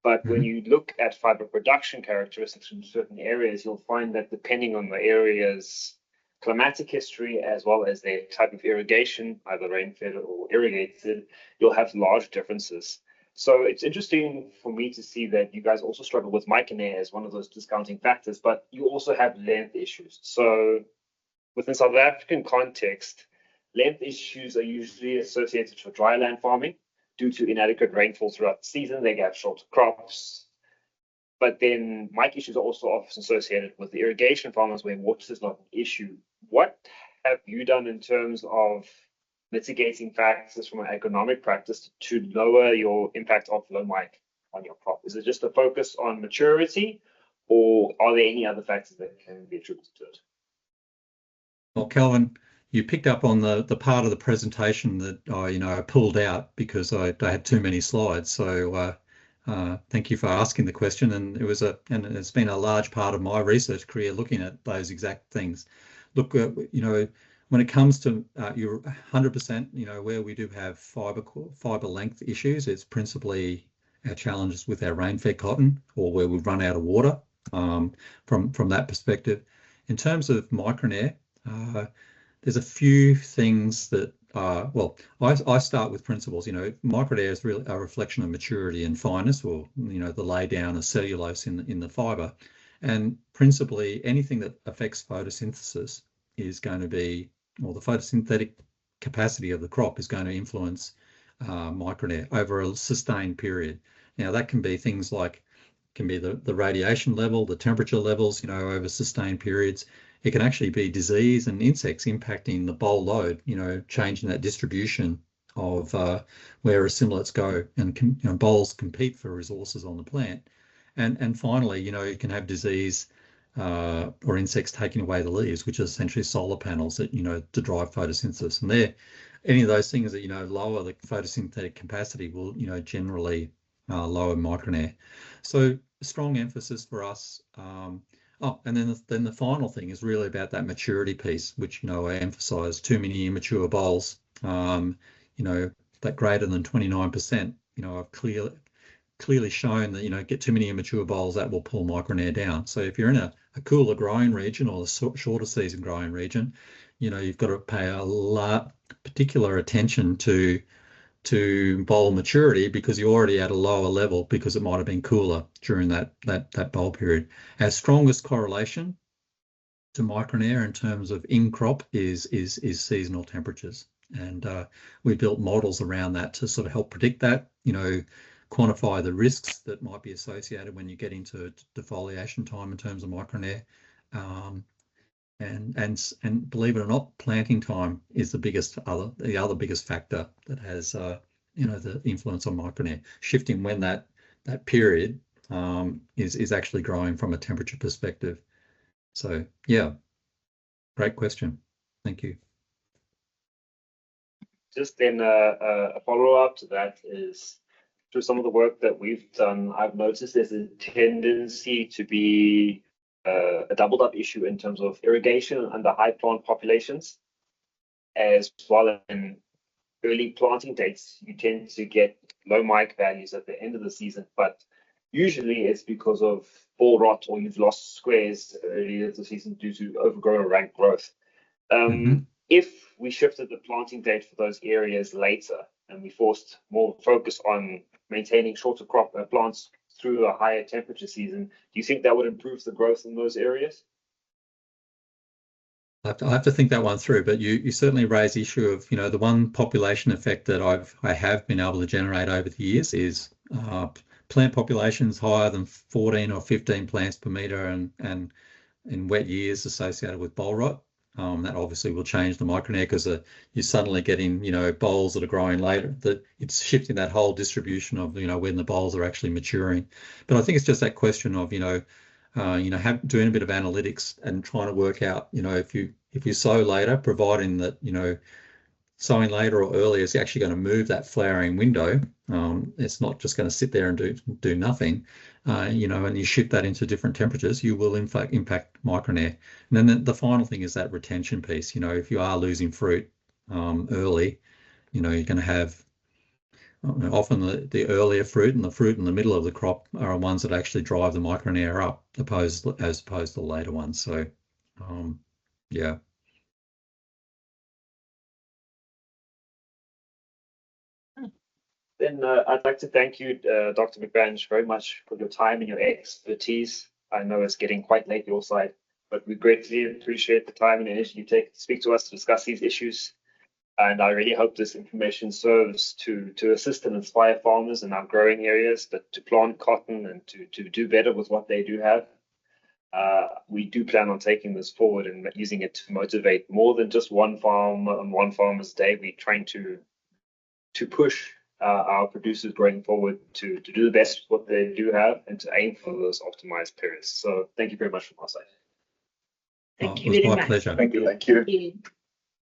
But when you look at fiber production characteristics in certain areas, you'll find that depending on the area's climatic history, as well as their type of irrigation, either rain-fed or irrigated, you'll have large differences. So it's interesting for me to see that you guys also struggle with mic and air as one of those discounting factors, but you also have length issues. So within South African context, length issues are usually associated with dry land farming due to inadequate rainfall throughout the season. They get shorter crops. But then mic issues are also often associated with the irrigation farmers where water is not an issue. What have you done in terms of mitigating factors from an agronomic practice to lower your impact of low mic on your crop? Is it just a focus on maturity, or are there any other factors that can be attributed to it? Well, Calvin, you picked up on the part of the presentation that I pulled out because I had too many slides. So thank you for asking the question, and it's been a large part of my research career looking at those exact things. Look, when it comes to you're 100%, where we do have fiber length issues, it's principally our challenges with our rain-fed cotton, or where we've run out of water. From that perspective, in terms of micronair, there's a few things that I start with principles. Micronair is really a reflection of maturity and fineness, or the lay down of cellulose in the fiber, and principally anything that affects photosynthesis is going to be, or the photosynthetic capacity of the crop is going to influence micronair over a sustained period. Now that can be things like, can be the radiation level, the temperature levels, over sustained periods. It can actually be disease and insects impacting the bole load, changing that distribution of where assimilates go, and boles compete for resources on the plant. And finally, you can have disease or insects taking away the leaves, which are essentially solar panels that, to drive photosynthesis. And any of those things that, lower the photosynthetic capacity will, generally lower micronair. So strong emphasis for us. And then the final thing is really about that maturity piece, which, I emphasize too many immature boles, that greater than 29%, I've clearly shown that, get too many immature boles, that will pull micronair down. So if you're in a cooler growing region or a shorter season growing region, you've got to pay a lot particular attention to bole maturity, because you're already at a lower level because it might have been cooler during that bole period. Our strongest correlation to micronair in terms of in crop is seasonal temperatures, and we built models around that to sort of help predict that, quantify the risks that might be associated when you get into defoliation time in terms of micronair. And believe it or not, planting time is the other biggest factor that has the influence on micronair, shifting when that period is actually growing from a temperature perspective. So yeah, great question. Thank you. Just then a follow-up to that is, through some of the work that we've done, I've noticed there's a tendency to be a doubled up issue in terms of irrigation under high plant populations, as well. In early planting dates, you tend to get low mic values at the end of the season, but usually it's because of ball rot, or you've lost squares early in the season due to overgrown or rank growth. If we shifted the planting date for those areas later, and we forced more focus on maintaining shorter crop plants through a higher temperature season, do you think that would improve the growth in those areas? I have to think that one through, but you certainly raise the issue of, the one population effect that I have been able to generate over the years is plant populations higher than 14 or 15 plants per meter, and in wet years associated with bole rot. That obviously will change the micronair, because you're suddenly getting, boles that are growing later, that it's shifting that whole distribution of, when the boles are actually maturing. But I think it's just that question of, doing a bit of analytics and trying to work out, if you sow later, providing that, sowing later or earlier is actually going to move that flowering window. It's not just going to sit there and do nothing, and you shift that into different temperatures, you will in fact impact micronair. And then the final thing is that retention piece. If you are losing fruit early, you're going to have often the earlier fruit, and the fruit in the middle of the crop are ones that actually drive the micronair up, as opposed to the later ones. So yeah. Then I'd like to thank you, Dr. McBange, very much for your time and your expertise. I know it's getting quite late your side, but we greatly appreciate the time and energy you take to speak to us to discuss these issues. And I really hope this information serves to assist and inspire farmers in our growing areas to plant cotton and to do better with what they do have. We do plan on taking this forward and using it to motivate more than just one farm on one farmer's day. We're trying to push our producers going forward to do the best with what they do have and to aim for those optimized periods. So thank you very much from our side. Thank it you was very my much. pleasure. Thank you. Thank you. Thank you.